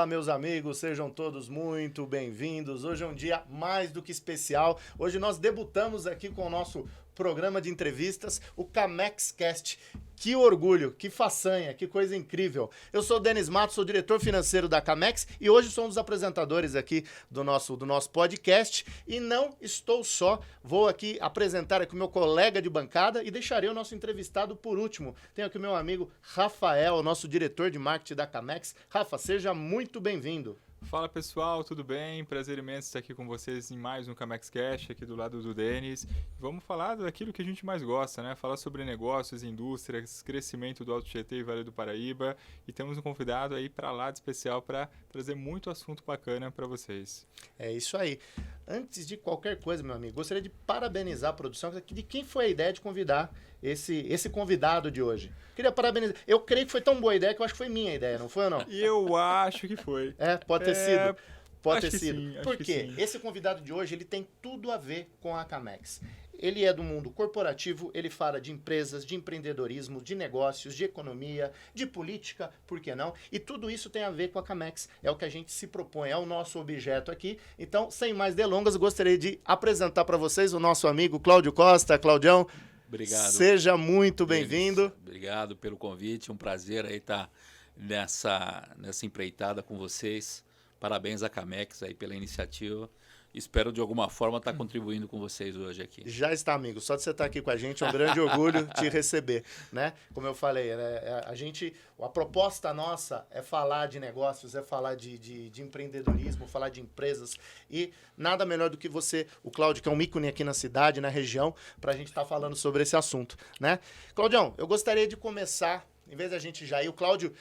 Fala, meus amigos, sejam todos muito bem-vindos. Hoje é um dia mais do que especial. Hoje nós debutamos aqui com o nosso programa de entrevistas, o CamexCast. Que orgulho, que façanha, que coisa incrível. Eu sou o Denis Matos, sou diretor financeiro da Camex e hoje sou um dos apresentadores aqui do nosso podcast. E não estou só, vou aqui apresentar aqui o meu colega de bancada e deixarei o nosso entrevistado por último. Tenho aqui o meu amigo Rafael, nosso diretor de marketing da Camex. Rafa, seja muito bem-vindo. Fala pessoal, tudo bem? Prazer imenso estar aqui com vocês em mais um CamexCast, aqui do lado do Denis. Vamos falar daquilo que a gente mais gosta, né? Falar sobre negócios, indústrias, crescimento do Alto Tietê e Vale do Paraíba. E temos um convidado aí para lá de especial para trazer muito assunto bacana para vocês. É isso aí. Antes de qualquer coisa, meu amigo, gostaria de parabenizar a produção de quem foi a ideia de convidar esse convidado de hoje. Queria parabenizar. Eu creio que foi tão boa a ideia que eu acho que foi minha ideia, não foi ou não? E eu acho que foi. Pode ter sido. Pode ter sido. Sim, Por quê? Esse convidado de hoje, ele tem tudo a ver com a Camex. Ele é do mundo corporativo, ele fala de empresas, de empreendedorismo, de negócios, de economia, de política, por que não? E tudo isso tem a ver com a Camex, é o que a gente se propõe, é o nosso objeto aqui. Então, sem mais delongas, eu gostaria de apresentar para vocês o nosso amigo Cláudio Costa. Claudião, obrigado. Seja muito bem-vindo. Obrigado pelo convite, um prazer aí estar nessa empreitada com vocês. Parabéns à Camex aí pela iniciativa. Espero, de alguma forma, estar contribuindo com vocês hoje aqui. Já está, amigo. Só de você estar aqui com a gente, é um grande orgulho te receber, né? Como eu falei, a proposta nossa é falar de negócios, é falar de empreendedorismo, falar de empresas. E nada melhor do que você, o Cláudio, que é um ícone aqui na cidade, na região, para a gente estar falando sobre esse assunto, né? Claudião, eu gostaria de começar... Em vez da gente já ir, o Cláudio,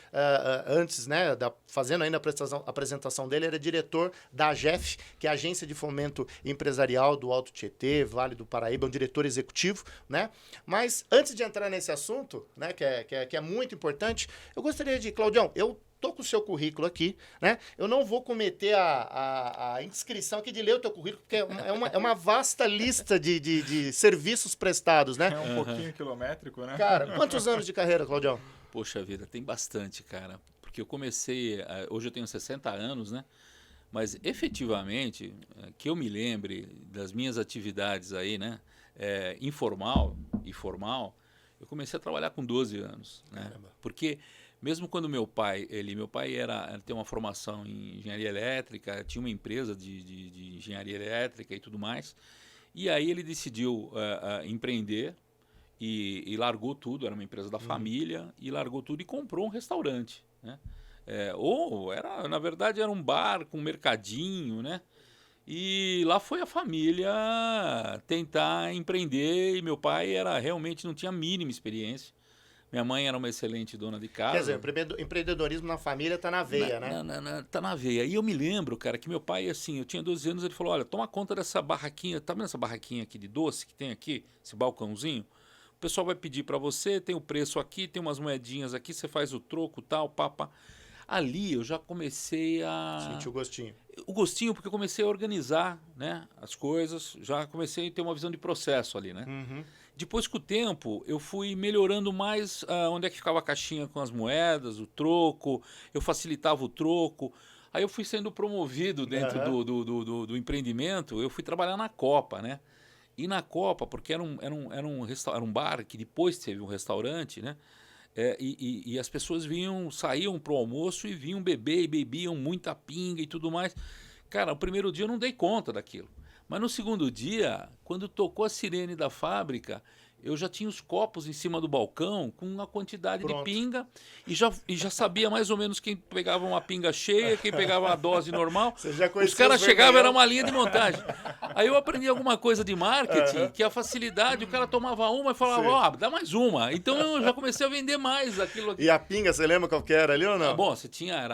antes, né, fazendo ainda a apresentação dele, era diretor da AGEF, que é a Agência de Fomento Empresarial do Alto Tietê, Vale do Paraíba, um diretor executivo, né? Mas antes de entrar nesse assunto, né, que é muito importante, eu gostaria de, Claudião, eu tô com o seu currículo aqui, né? Eu não vou cometer a inscrição aqui de ler o teu currículo, porque é uma vasta lista de serviços prestados, né? É um pouquinho quilométrico, né? Cara, quantos anos de carreira, Claudião? Poxa vida, tem bastante, cara. Porque eu comecei, hoje eu tenho 60 anos, né? Mas efetivamente, que eu me lembre das minhas atividades aí, né? Informal e formal, eu comecei a trabalhar com 12 anos, né? Caramba. Porque mesmo quando meu pai tem uma formação em engenharia elétrica, tinha uma empresa de engenharia elétrica e tudo mais, e aí ele decidiu empreender e largou tudo, era uma empresa da família, e largou tudo e comprou um restaurante, né? Na verdade, era um bar com um mercadinho, né? E lá foi a família tentar empreender, e meu pai realmente não tinha a mínima experiência. Minha mãe era uma excelente dona de casa. Quer dizer, o empreendedorismo na família tá na veia, né? Tá na veia. E eu me lembro, cara, que meu pai, assim, eu tinha 12 anos, ele falou, olha, toma conta dessa barraquinha, tá vendo essa barraquinha aqui de doce que tem aqui, esse balcãozinho? O pessoal vai pedir para você, tem o preço aqui, tem umas moedinhas aqui, você faz o troco, tal, papa. Ali eu já comecei a... Sentiu o gostinho. O gostinho, porque eu comecei a organizar, né, as coisas, já comecei a ter uma visão de processo ali, né? Uhum. Depois, com o tempo, eu fui melhorando mais onde é que ficava a caixinha com as moedas, o troco, eu facilitava o troco. Aí eu fui sendo promovido dentro do empreendimento, eu fui trabalhar na Copa, né? E na Copa, porque era um bar que depois teve um restaurante, né? E as pessoas saíam pro almoço e vinham beber e bebiam muita pinga e tudo mais. Cara, o primeiro dia eu não dei conta daquilo. Mas no segundo dia, quando tocou a sirene da fábrica, eu já tinha os copos em cima do balcão com uma quantidade de pinga e já sabia mais ou menos quem pegava uma pinga cheia, quem pegava uma dose normal. Os caras chegavam, era uma linha de montagem. Aí eu aprendi alguma coisa de marketing, que a facilidade, o cara tomava uma e falava, dá mais uma. Então eu já comecei a vender mais aquilo aqui. E a pinga, você lembra qual que era ali ou não? Bom, você tinha,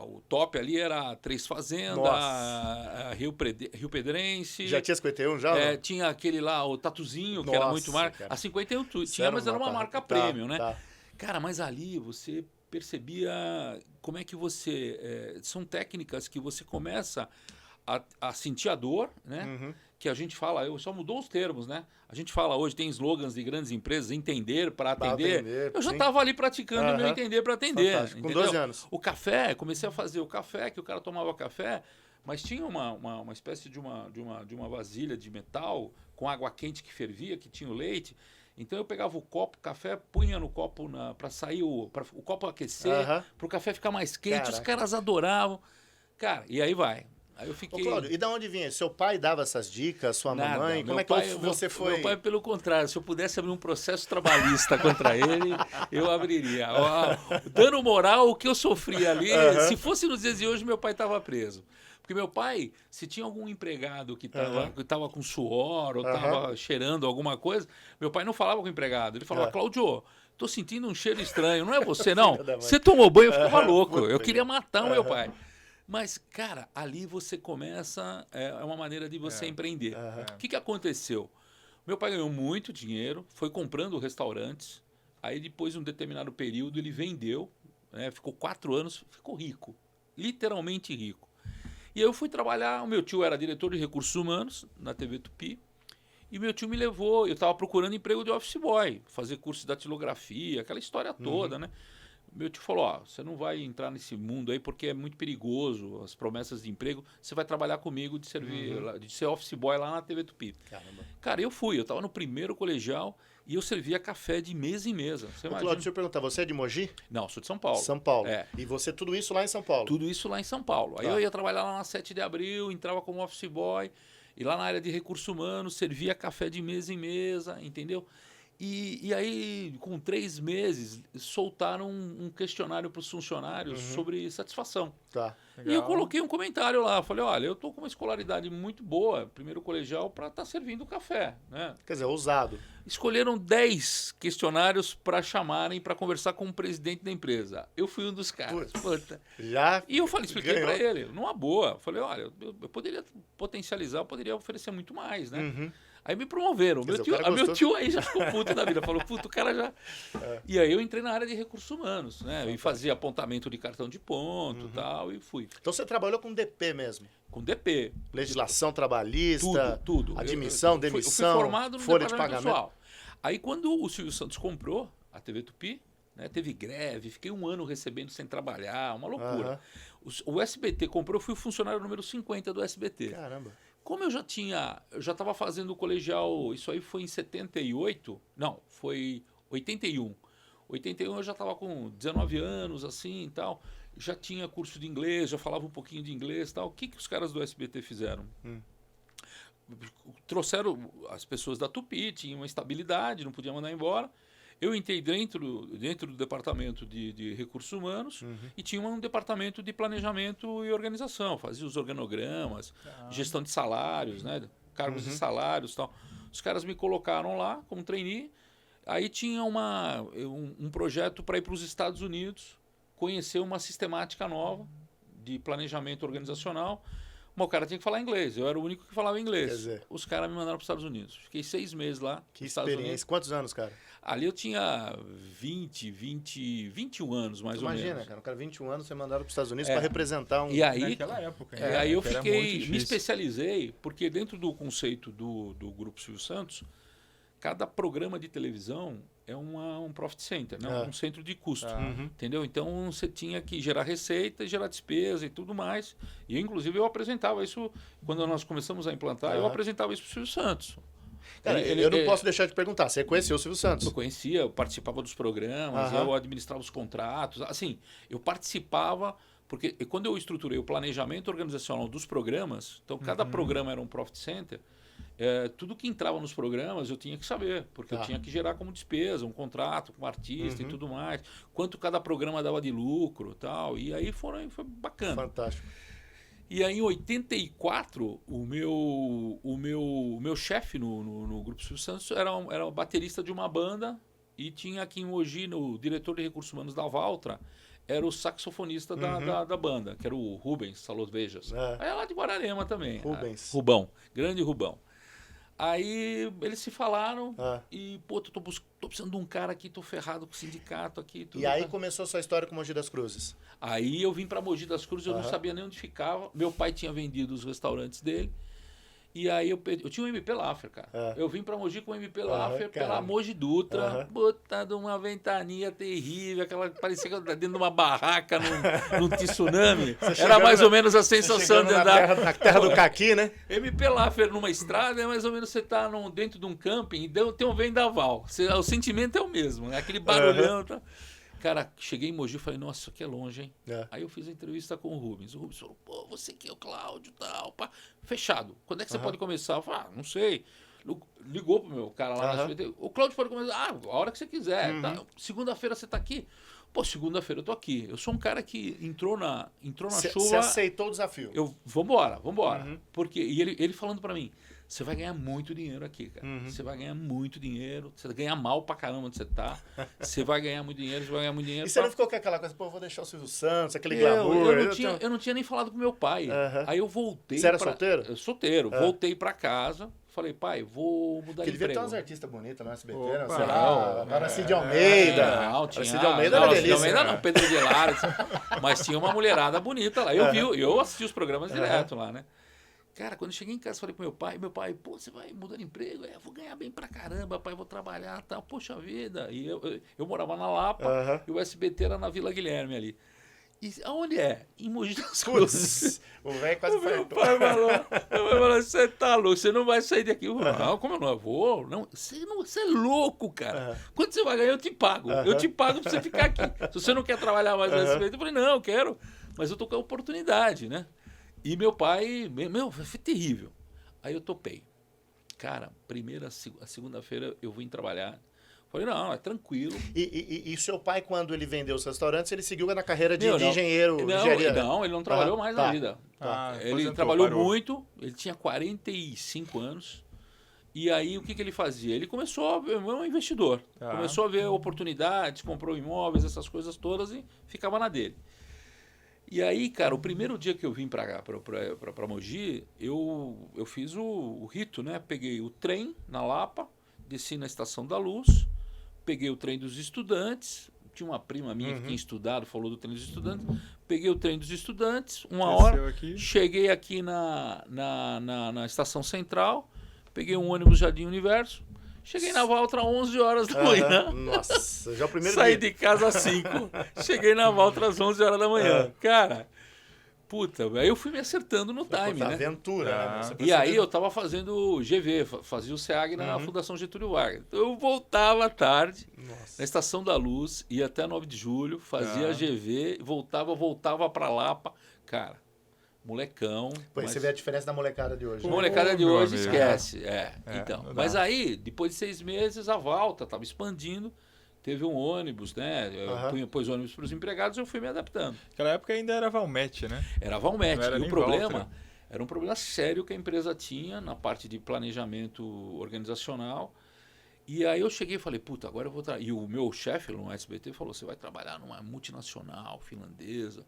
o top ali era Três Fazendas, Rio Pedrense. Já tinha 51 já? Tinha aquele lá, o Tatuzinho, que era muito marca. A 51 tinha, mas era uma marca premium, né? Tá. Cara, mas ali você percebia como é que você... são técnicas que você começa a sentir a dor, né? Uhum. que a gente fala, eu só mudou os termos, né? A gente fala hoje, tem slogans de grandes empresas, entender para atender. Eu já estava ali praticando o meu entender para atender. Fantástico. Com 12 anos. O café, comecei a fazer o café, que o cara tomava café, mas tinha uma espécie de uma vasilha de metal com água quente que fervia, que tinha o leite. Então eu pegava o copo, café, punha no copo para sair para o copo aquecer, para o café ficar mais quente. Caraca. Os caras adoravam. Cara, e aí vai. Aí eu fiquei... Ô, Cláudio, e da onde vinha? Seu pai dava essas dicas, sua mamãe? Como é que você foi? Meu pai, pelo contrário, se eu pudesse abrir um processo trabalhista contra ele, eu abriria. Dando moral, o que eu sofri ali, se fosse nos dias de hoje, meu pai estava preso. Porque meu pai, se tinha algum empregado que estava com suor ou estava cheirando alguma coisa, meu pai não falava com o empregado. Ele falava, Cláudio, tô sentindo um cheiro estranho. Não é você, não? Você tomou banho, eu ficava louco. Eu queria matar o meu pai. Mas, cara, ali você começa... É uma maneira de você empreender. O que aconteceu? Meu pai ganhou muito dinheiro, foi comprando restaurantes. Aí, depois de um determinado período, ele vendeu. Né, ficou 4 anos, ficou rico. Literalmente rico. E aí eu fui trabalhar, o meu tio era diretor de recursos humanos na TV Tupi, e meu tio me levou, eu estava procurando emprego de office boy, fazer curso de datilografia, aquela história toda, né? Meu tio falou, você não vai entrar nesse mundo aí porque é muito perigoso, as promessas de emprego, você vai trabalhar comigo de ser office boy lá na TV Tupi. Caramba. Cara, eu estava no primeiro colegial e eu servia café de mesa em mesa. Cláudio, deixa eu perguntar, você é de Mogi? Não, sou de São Paulo. São Paulo. E você, tudo isso lá em São Paulo? Tudo isso lá em São Paulo. Aí eu ia trabalhar lá na 7 de abril, entrava como office boy, e lá na área de recursos humanos, servia café de mesa em mesa, entendeu? E aí, com 3 meses, soltaram um questionário para os funcionários sobre satisfação. Tá. E eu coloquei um comentário lá. Falei, olha, eu estou com uma escolaridade muito boa, primeiro colegial, para estar servindo café. Né? Quer dizer, ousado. Escolheram 10 questionários para chamarem para conversar com o presidente da empresa. Eu fui um dos caras. Puta. Já e eu expliquei para ele, numa boa. Falei, olha, eu poderia potencializar, eu poderia oferecer muito mais, né? Aí me promoveram. Meu tio aí já ficou puto da vida. Falou, puto, o cara já... E aí eu entrei na área de recursos humanos, né? E fazia apontamento de cartão de ponto e tal, e fui. Então você trabalhou com DP mesmo? Com DP. Legislação trabalhista. Tudo. Admissão, demissão, eu fui formado no folha de pagamento. Pessoal. Aí quando o Silvio Santos comprou a TV Tupi, né, teve greve, fiquei 1 ano recebendo sem trabalhar, uma loucura. O SBT comprou, eu fui o funcionário número 50 do SBT. Caramba. Como eu já estava fazendo o colegial, isso aí foi em 78, não, foi 81. 81 eu já estava com 19 anos, assim e tal, já tinha curso de inglês, já falava um pouquinho de inglês e tal. O que os caras do SBT fizeram? Trouxeram as pessoas da Tupi, tinha uma estabilidade, não podia mandar embora. Eu entrei dentro do departamento de recursos humanos e tinha um departamento de planejamento e organização. Fazia os organogramas, gestão de salários, né, cargos de salários e tal. Os caras me colocaram lá como trainee. Aí tinha um projeto para ir para os Estados Unidos, conhecer uma sistemática nova de planejamento organizacional. Mas o cara tinha que falar inglês. Eu era o único que falava inglês. Quer dizer, os caras me mandaram para os Estados Unidos. Fiquei 6 meses lá. Que experiência. Quantos anos, cara? Ali eu tinha 21 anos, mais ou menos. Imagina, cara, um cara 21 anos, você mandaram para os Estados Unidos para representar um... E aí, naquela época. E aí eu me especializei, porque dentro do conceito do Grupo Silvio Santos, cada programa de televisão é um profit center, né? Um centro de custo, entendeu? Então você tinha que gerar receita, gerar despesa e tudo mais. E inclusive eu apresentava isso, quando nós começamos a implantar, eu apresentava isso para o Silvio Santos. Cara, eu não posso deixar de perguntar, você conheceu o Silvio Santos? Eu conhecia, eu participava dos programas, eu administrava os contratos, assim, eu participava, porque quando eu estruturei o planejamento organizacional dos programas, então cada programa era um profit center, tudo que entrava nos programas eu tinha que saber, porque eu tinha que gerar como despesa, um contrato com o artista e tudo mais, quanto cada programa dava de lucro e tal, e aí foi bacana. Fantástico. E aí, em 84, o meu chefe no Grupo Silvio Santos era baterista de uma banda e tinha aqui em Mogi, no diretor de recursos humanos da Valtra, era o saxofonista da banda, que era o Rubens Salotvejas. Aí é lá de Guararema também. Rubão, grande Rubão. Aí eles se falaram e, pô, tô precisando de um cara aqui, tô ferrado com o sindicato aqui. Tudo, e aí começou a sua história com Mogi das Cruzes? Aí eu vim para Mogi das Cruzes, eu não sabia nem onde ficava. Meu pai tinha vendido os restaurantes dele E aí eu tinha um MP Laffer, cara. Eu vim pra Mogi com o MP Laffer pela Mogi Dutra, puta de uma ventania terrível, aquela parecia que eu tava dentro de uma barraca num tsunami. Era mais ou menos a sensação de andar na terra do caqui, né? MP Laffer numa estrada é mais ou menos você tá dentro de um camping e tem um vendaval. O sentimento é o mesmo, né? Aquele barulhão. Tá? Cara, cheguei em Mogi e falei, nossa, isso aqui é longe, hein? Aí eu fiz a entrevista com o Rubens. O Rubens falou, pô, você que é o Cláudio e tal. Pá. Fechado. Quando é que você pode começar? Eu falei, não sei. Ligou pro meu cara lá na SBT. O Cláudio pode começar, a hora que você quiser. Tá? Segunda-feira você tá aqui? Pô, segunda-feira eu tô aqui. Eu sou um cara que entrou na chuva. Você aceitou o desafio? Vambora. Porque, e ele falando pra mim, você vai ganhar muito dinheiro aqui, cara. Você vai ganhar muito dinheiro. Você vai ganhar mal pra caramba onde você tá. Você vai ganhar muito dinheiro, E você não ficou com aquela coisa, pô, eu vou deixar o Silvio Santos, aquele glamour. Eu não tinha nem falado com meu pai. Aí eu voltei. Você era solteiro? Solteiro. Voltei pra casa. Falei, pai, vou mudar de emprego. Ele devia ter umas artistas bonitas no SBT, Opa, não sei lá. Aracide Almeida. Não, tinha. Aracide Almeida era delícia. Aracide Almeida não, Pedro Guilherme. Mas tinha uma mulherada bonita lá. Eu assisti os programas direto lá, né? Cara, quando eu cheguei em casa, falei pro meu pai, pô, você vai mudar de emprego? Vou ganhar bem pra caramba, pai, vou trabalhar e tal. Poxa vida. E eu morava na Lapa e o SBT era na Vila Guilherme ali. E aonde é? Em Mogi das Cruzes. O velho quase meu pai falou, você tá louco, você não vai sair daqui. Não, como eu não vou? Não, você é louco, cara. Quanto você vai ganhar, eu te pago. Eu te pago pra você ficar aqui. Se você não quer trabalhar mais no SBT, eu falei, não, eu quero. Mas eu tô com a oportunidade, né? E meu pai, foi terrível. Aí eu topei. Cara, a segunda-feira eu vim trabalhar. Falei, não, é tranquilo. E seu pai, quando ele vendeu os restaurantes, ele seguiu na carreira de engenheiro? Não, ele não trabalhou mais na vida. Ele trabalhou muito, ele tinha 45 anos. E aí, o que ele fazia? Ele começou a ver, um investidor. Começou a ver oportunidades, comprou imóveis, essas coisas todas e ficava na dele. E aí, cara, o primeiro dia que eu vim para Mogi, eu fiz o rito, né? Peguei o trem na Lapa, desci na Estação da Luz, peguei o trem dos estudantes, tinha uma prima minha que tinha estudado, falou do trem dos estudantes, peguei o trem dos estudantes, hora, cheguei aqui na Estação Central, peguei um ônibus Jardim Universo, cheguei na Valtra às 11 horas da manhã. Nossa, já é o primeiro Saí de casa às 5, cheguei na Valtra às 11 horas da manhã. Cara, puta, aí eu fui me acertando no time, né? Aventura, né? E aí eu tava fazendo GV, fazia o SEAG na Fundação Getúlio Vargas. Então eu voltava à tarde, na Estação da Luz, ia até 9 de julho, fazia GV, voltava pra Lapa. Cara, molecão. Pô, você vê a diferença da molecada de hoje. A molecada de hoje esquece. Então. Mas aí, depois de 6 meses, a Valta estava expandindo. Teve um ônibus, né? Pôs ônibus para os empregados, eu fui me adaptando. Naquela época ainda era Valmet, né? Era Valmet. E o problema era um problema sério que a empresa tinha na parte de planejamento organizacional. E aí eu cheguei e falei, puta, agora eu vou... E o meu chefe no SBT falou, você vai trabalhar numa multinacional finlandesa,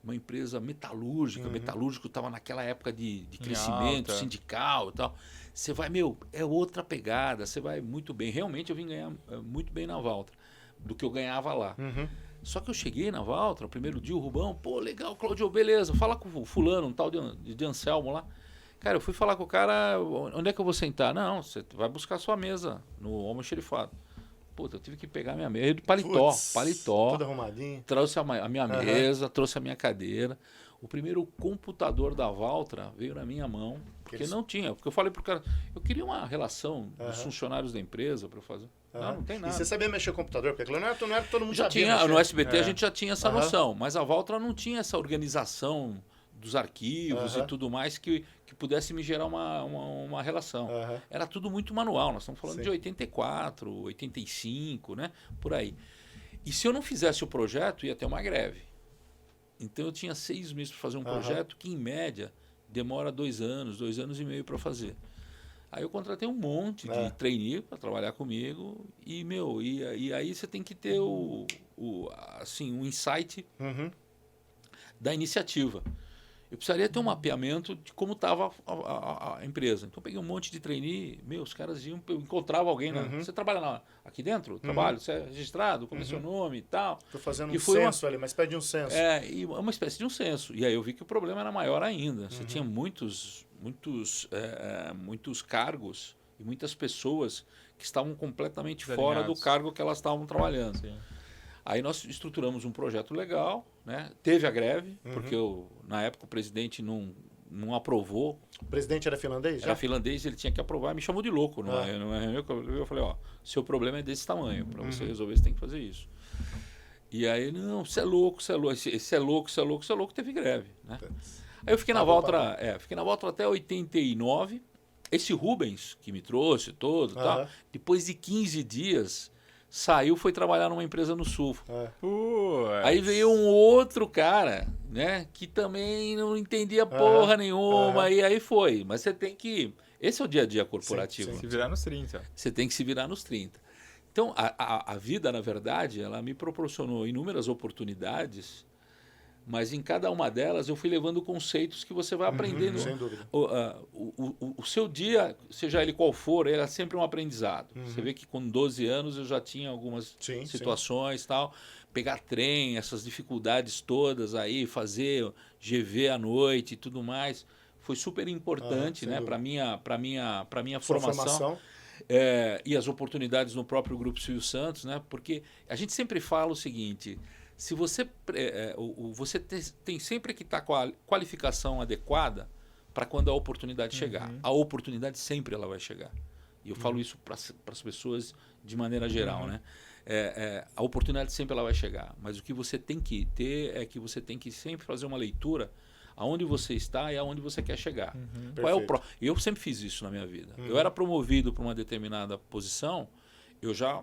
uma empresa metalúrgica. Metalúrgico estava naquela época de crescimento sindical e tal. Você vai, é outra pegada, você vai muito bem. Realmente eu vim ganhar muito bem na Valtra, do que eu ganhava lá. Só que eu cheguei na Valtra, no primeiro dia, o Rubão, pô, legal, Claudio, beleza, fala com o fulano, um tal de Anselmo lá. Cara, eu fui falar com o cara, onde é que eu vou sentar? Não, você vai buscar sua mesa no almoxerifado. Puta, eu tive que pegar minha mesa, paletó. Tudo arrumadinho. Trouxe a minha mesa, trouxe a minha cadeira. O primeiro computador da Valtra veio na minha mão, porque não tinha. Porque eu falei pro cara, eu queria uma relação dos funcionários da empresa para fazer. Não tem nada. E você sabia mexer com o computador? Porque não era todo mundo já sabia tinha mexer. No SBT a gente já tinha essa noção, mas a Valtra não tinha essa organização dos arquivos e tudo mais que pudesse me gerar uma relação. Era tudo muito manual, nós estamos falando de 84, 85, né? Por aí. E se eu não fizesse o projeto, ia ter uma greve. Então eu tinha 6 meses para fazer um projeto que, em média, demora 2 anos, 2 anos e meio para fazer. Aí eu contratei um monte de trainee para trabalhar comigo e aí você tem que ter um insight da iniciativa. Eu precisaria ter um mapeamento de como estava a empresa. Então eu peguei um monte de trainee, os caras iam, eu encontrava alguém, você trabalha aqui dentro? Trabalho, você é registrado, como é seu nome e tal. Estou fazendo um censo ali, mas pede um censo. E uma espécie de um censo. E aí eu vi que o problema era maior ainda. Você tinha muitos muitos cargos e muitas pessoas que estavam completamente fora do Desalinhados. cargo que elas estavam trabalhando. Sim. Aí nós estruturamos um projeto legal, né? Teve a greve, porque na época o presidente não aprovou. O presidente era finlandês? Era finlandês, ele tinha que aprovar, me chamou de louco. Numa reunião que eu falei, ó, seu problema é desse tamanho, para você resolver você tem que fazer isso. E aí, não, você é louco, esse é louco, teve greve, né? Aí eu fiquei na Valtra, fiquei na Valtra até 89. Esse Rubens, que me trouxe todo, tal, depois de 15 dias, saiu, foi trabalhar numa empresa no Sul. Aí veio um outro cara, né, que também não entendia porra nenhuma, e aí foi. Mas você tem que... Esse é o dia a dia corporativo. Se virar nos 30. Você tem que se virar nos 30. Então, a vida, na verdade, ela me proporcionou inúmeras oportunidades, mas em cada uma delas eu fui levando conceitos que você vai aprendendo. Sem dúvida. O seu dia, seja ele qual for, ele é sempre um aprendizado. Você vê que com 12 anos eu já tinha algumas situações e tal. Pegar trem, essas dificuldades todas aí, fazer GV à noite e tudo mais. Foi super importante, né, para minha formação. E as oportunidades no próprio Grupo Silvio Santos, né? Porque a gente sempre fala o seguinte: se você tem sempre que estar com a qualificação adequada para quando a oportunidade chegar. A oportunidade sempre ela vai chegar. E eu falo isso para as pessoas de maneira geral, né? A oportunidade sempre ela vai chegar, mas o que você tem que ter é que você tem que sempre fazer uma leitura aonde você está e aonde você quer chegar. Qual é o Eu sempre fiz isso na minha vida. Eu era promovido para uma determinada posição, eu já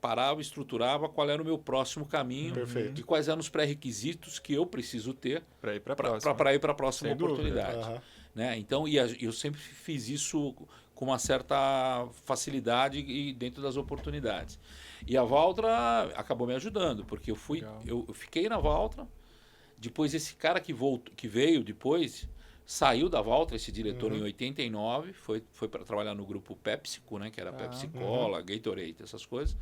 parava, estruturava qual era o meu próximo caminho e quais eram os pré-requisitos que eu preciso ter para ir para a próxima oportunidade. Né? Então, eu sempre fiz isso com uma certa facilidade e dentro das oportunidades. E a Valtra acabou me ajudando, porque eu fiquei na Valtra. Depois esse cara que veio depois, saiu da Valtra, esse diretor em 89, foi para trabalhar no grupo PepsiCo, né, que era Pepsi Cola, Gatorade, essas coisas.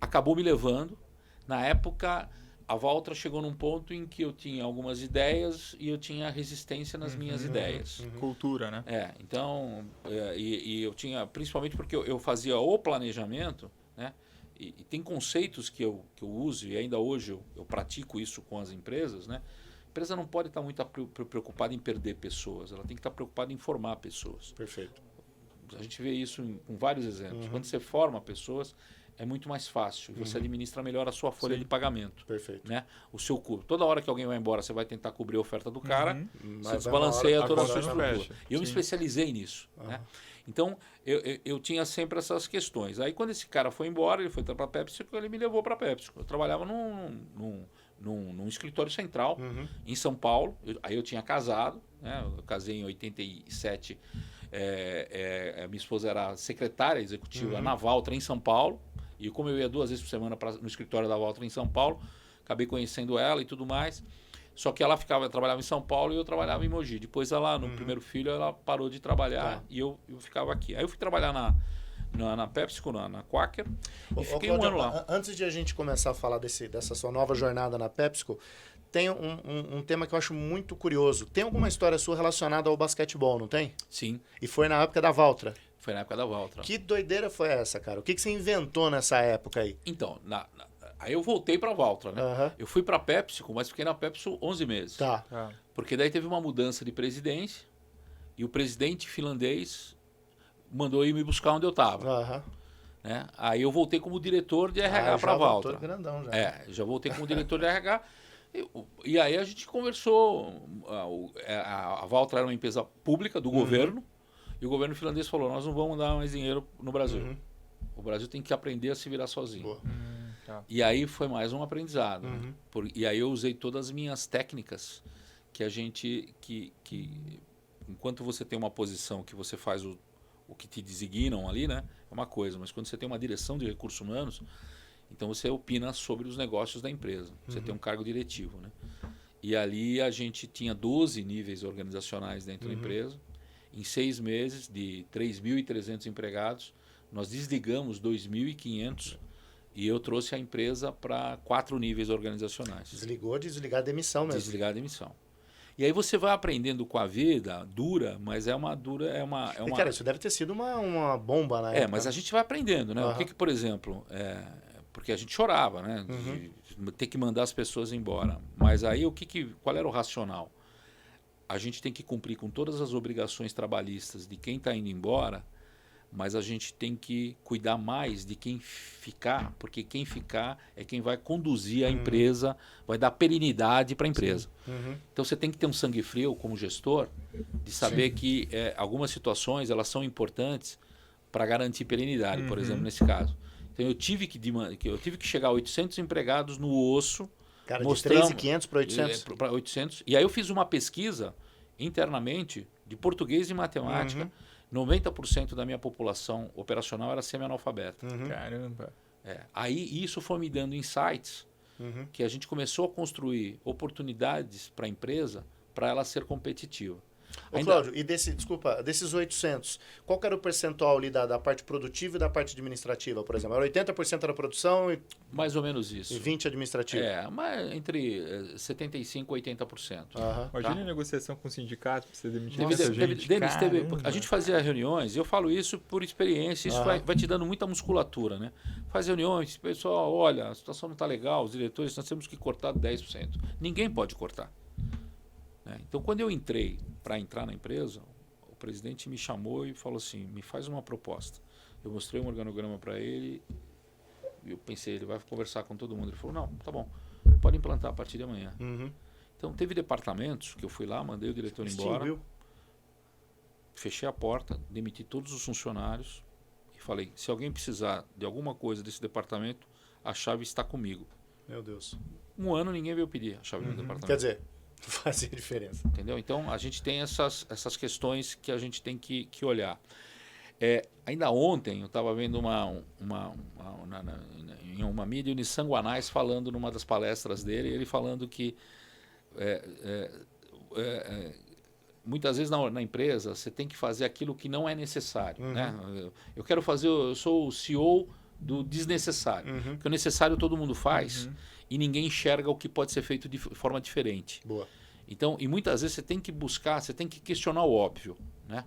Acabou me levando. Na época, a Valtra chegou num ponto em que eu tinha algumas ideias e eu tinha resistência nas minhas ideias. Cultura, né? Então, e eu tinha, principalmente porque eu fazia o planejamento, né? E tem conceitos que eu uso, e ainda hoje eu pratico isso com as empresas, né? A empresa não pode estar muito preocupada em perder pessoas, ela tem que estar preocupada em formar pessoas. Perfeito. A gente vê isso com vários exemplos. Quando você forma pessoas, é muito mais fácil. Você administra melhor a sua folha de pagamento. Perfeito. Né? O seu custo. Toda hora que alguém vai embora, você vai tentar cobrir a oferta do cara, você desbalanceia toda a sua estrutura. E eu me especializei nisso. Né? Então, eu tinha sempre essas questões. Aí, quando esse cara foi embora, ele foi para a PepsiCo, ele me levou para a PepsiCo. Eu trabalhava num escritório central, em São Paulo. Aí eu tinha casado, né? Eu casei em 87. Minha esposa era secretária executiva na Valtra, em São Paulo. E como eu ia 2 vezes por semana no escritório da Valtra, em São Paulo, acabei conhecendo ela e tudo mais. Só que ela trabalhava em São Paulo e eu trabalhava em Mogi. Depois ela, no primeiro filho, ela parou de trabalhar e eu ficava aqui. Aí eu fui trabalhar na PepsiCo, na Quaker, e fiquei Cláudio, um ano lá. Antes de a gente começar a falar dessa sua nova jornada na PepsiCo, tem um tema que eu acho muito curioso. Tem alguma história sua relacionada ao basquetebol, não tem? Sim. E foi na época da Valtra. Foi na época da Valtra. Que doideira foi essa, cara? O que você inventou nessa época aí? Então, aí eu voltei para a Valtra, né? Eu fui para a PepsiCo, mas fiquei na PepsiCo 11 meses. Tá. Porque daí teve uma mudança de presidência e o presidente finlandês mandou ir me buscar onde eu estava. Né? Aí eu voltei como diretor de RH para a Valtra. Grandão já. Já voltei como diretor de RH. E aí a gente conversou. A Valtra era uma empresa pública do governo. E o governo finlandês falou: nós não vamos dar mais dinheiro no Brasil. O Brasil tem que aprender a se virar sozinho. E aí foi mais um aprendizado. E aí eu usei todas as minhas técnicas que a gente... enquanto você tem uma posição que você faz o que te designam ali, né? É uma coisa. Mas quando você tem uma direção de recursos humanos, então você opina sobre os negócios da empresa. Você tem um cargo diretivo, né? E ali a gente tinha 12 níveis organizacionais dentro da empresa. Em 6 meses, de 3.300 empregados, nós desligamos 2.500 e eu trouxe a empresa para 4 níveis organizacionais. Desligar a demissão mesmo. Desligar a demissão. E aí você vai aprendendo com a vida, dura, mas E, cara, isso deve ter sido uma bomba na época. mas a gente vai aprendendo, né? O que, por exemplo, porque a gente chorava, né? De ter que mandar as pessoas embora. Mas aí qual era o racional? A gente tem que cumprir com todas as obrigações trabalhistas de quem está indo embora, mas a gente tem que cuidar mais de quem ficar, porque quem ficar é quem vai conduzir a empresa, vai dar perenidade para a empresa. Então você tem que ter um sangue frio como gestor, de saber que algumas situações elas são importantes para garantir perenidade, por exemplo, nesse caso. Então eu tive que chegar a 800 empregados no osso. Cara, de 3.500 para 800? Para 800. E aí eu fiz uma pesquisa internamente de português e matemática. 90% da minha população operacional era semi-analfabeta. Caramba. Aí isso foi me dando insights que a gente começou a construir oportunidades para a empresa para ela ser competitiva. Cláudio, e desses 800, qual que era o percentual ali da parte produtiva e da parte administrativa, por exemplo? Era 80% era produção e... Mais ou menos isso. E 20% administrativo? Mas entre 75% e 80%. Imagina a negociação com o sindicato para você demitir Denis, a gente fazia reuniões, e eu falo isso por experiência, isso vai te dando muita musculatura, né? Faz reuniões, pessoal, olha, a situação não está legal, os diretores, nós temos que cortar 10%. Ninguém pode cortar. Então, quando eu entrei para entrar na empresa, o presidente me chamou e falou assim, me faz uma proposta. Eu mostrei um organograma para ele, e eu pensei, ele vai conversar com todo mundo. Ele falou, não, tá bom, pode implantar a partir de amanhã. Então, teve departamentos que eu fui lá, mandei o diretor embora, fechei a porta, demiti todos os funcionários e falei, se alguém precisar de alguma coisa desse departamento, a chave está comigo. Meu Deus. Um ano ninguém veio pedir a chave do departamento. Quer dizer... Fazia diferença. Entendeu? Então, a gente tem essas questões que a gente tem que olhar. Ainda ontem, eu estava vendo em uma mídia, o Nissan Guanais falando numa das palestras dele, ele falando que muitas vezes na empresa você tem que fazer aquilo que não é necessário. Né? Eu sou o CEO do desnecessário. Porque o necessário todo mundo faz e ninguém enxerga o que pode ser feito de forma diferente. Boa. Então, e muitas vezes você tem que buscar, você tem que questionar o óbvio. Né?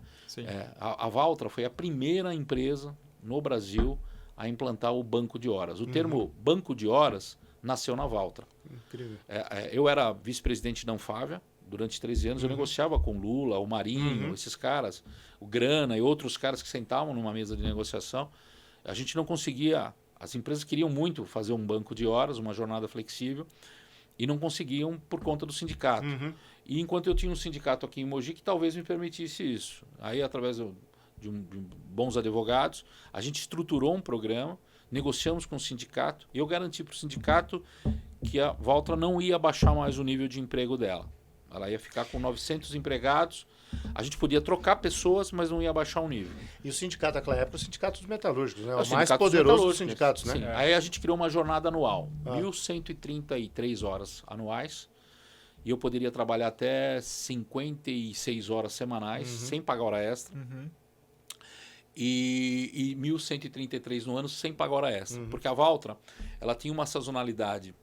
A Valtra foi a primeira empresa no Brasil a implantar o banco de horas. O termo banco de horas nasceu na Valtra. Incrível. Eu era vice-presidente da Anfávia. Durante 13 anos eu negociava com o Lula, o Marinho, esses caras, o Grana e outros caras que sentavam numa mesa de negociação. A gente não conseguia... As empresas queriam muito fazer um banco de horas, uma jornada flexível, e não conseguiam por conta do sindicato. E enquanto eu tinha um sindicato aqui em Mogi que talvez me permitisse isso. Aí, através de bons advogados, a gente estruturou um programa, negociamos com o sindicato, e eu garanti para o sindicato que a Valtra não ia baixar mais o nível de emprego dela. Ela ia ficar com 900 empregados. A gente podia trocar pessoas, mas não ia baixar o nível. E o sindicato naquela época, o sindicato dos metalúrgicos, né? O mais poderoso dos sindicatos, né? Sim. Aí a gente criou uma jornada anual, 1.133 horas anuais, e eu poderia trabalhar até 56 horas semanais, sem pagar hora extra, e 1.133 no ano sem pagar hora extra. Porque a Valtra, ela tinha uma sazonalidade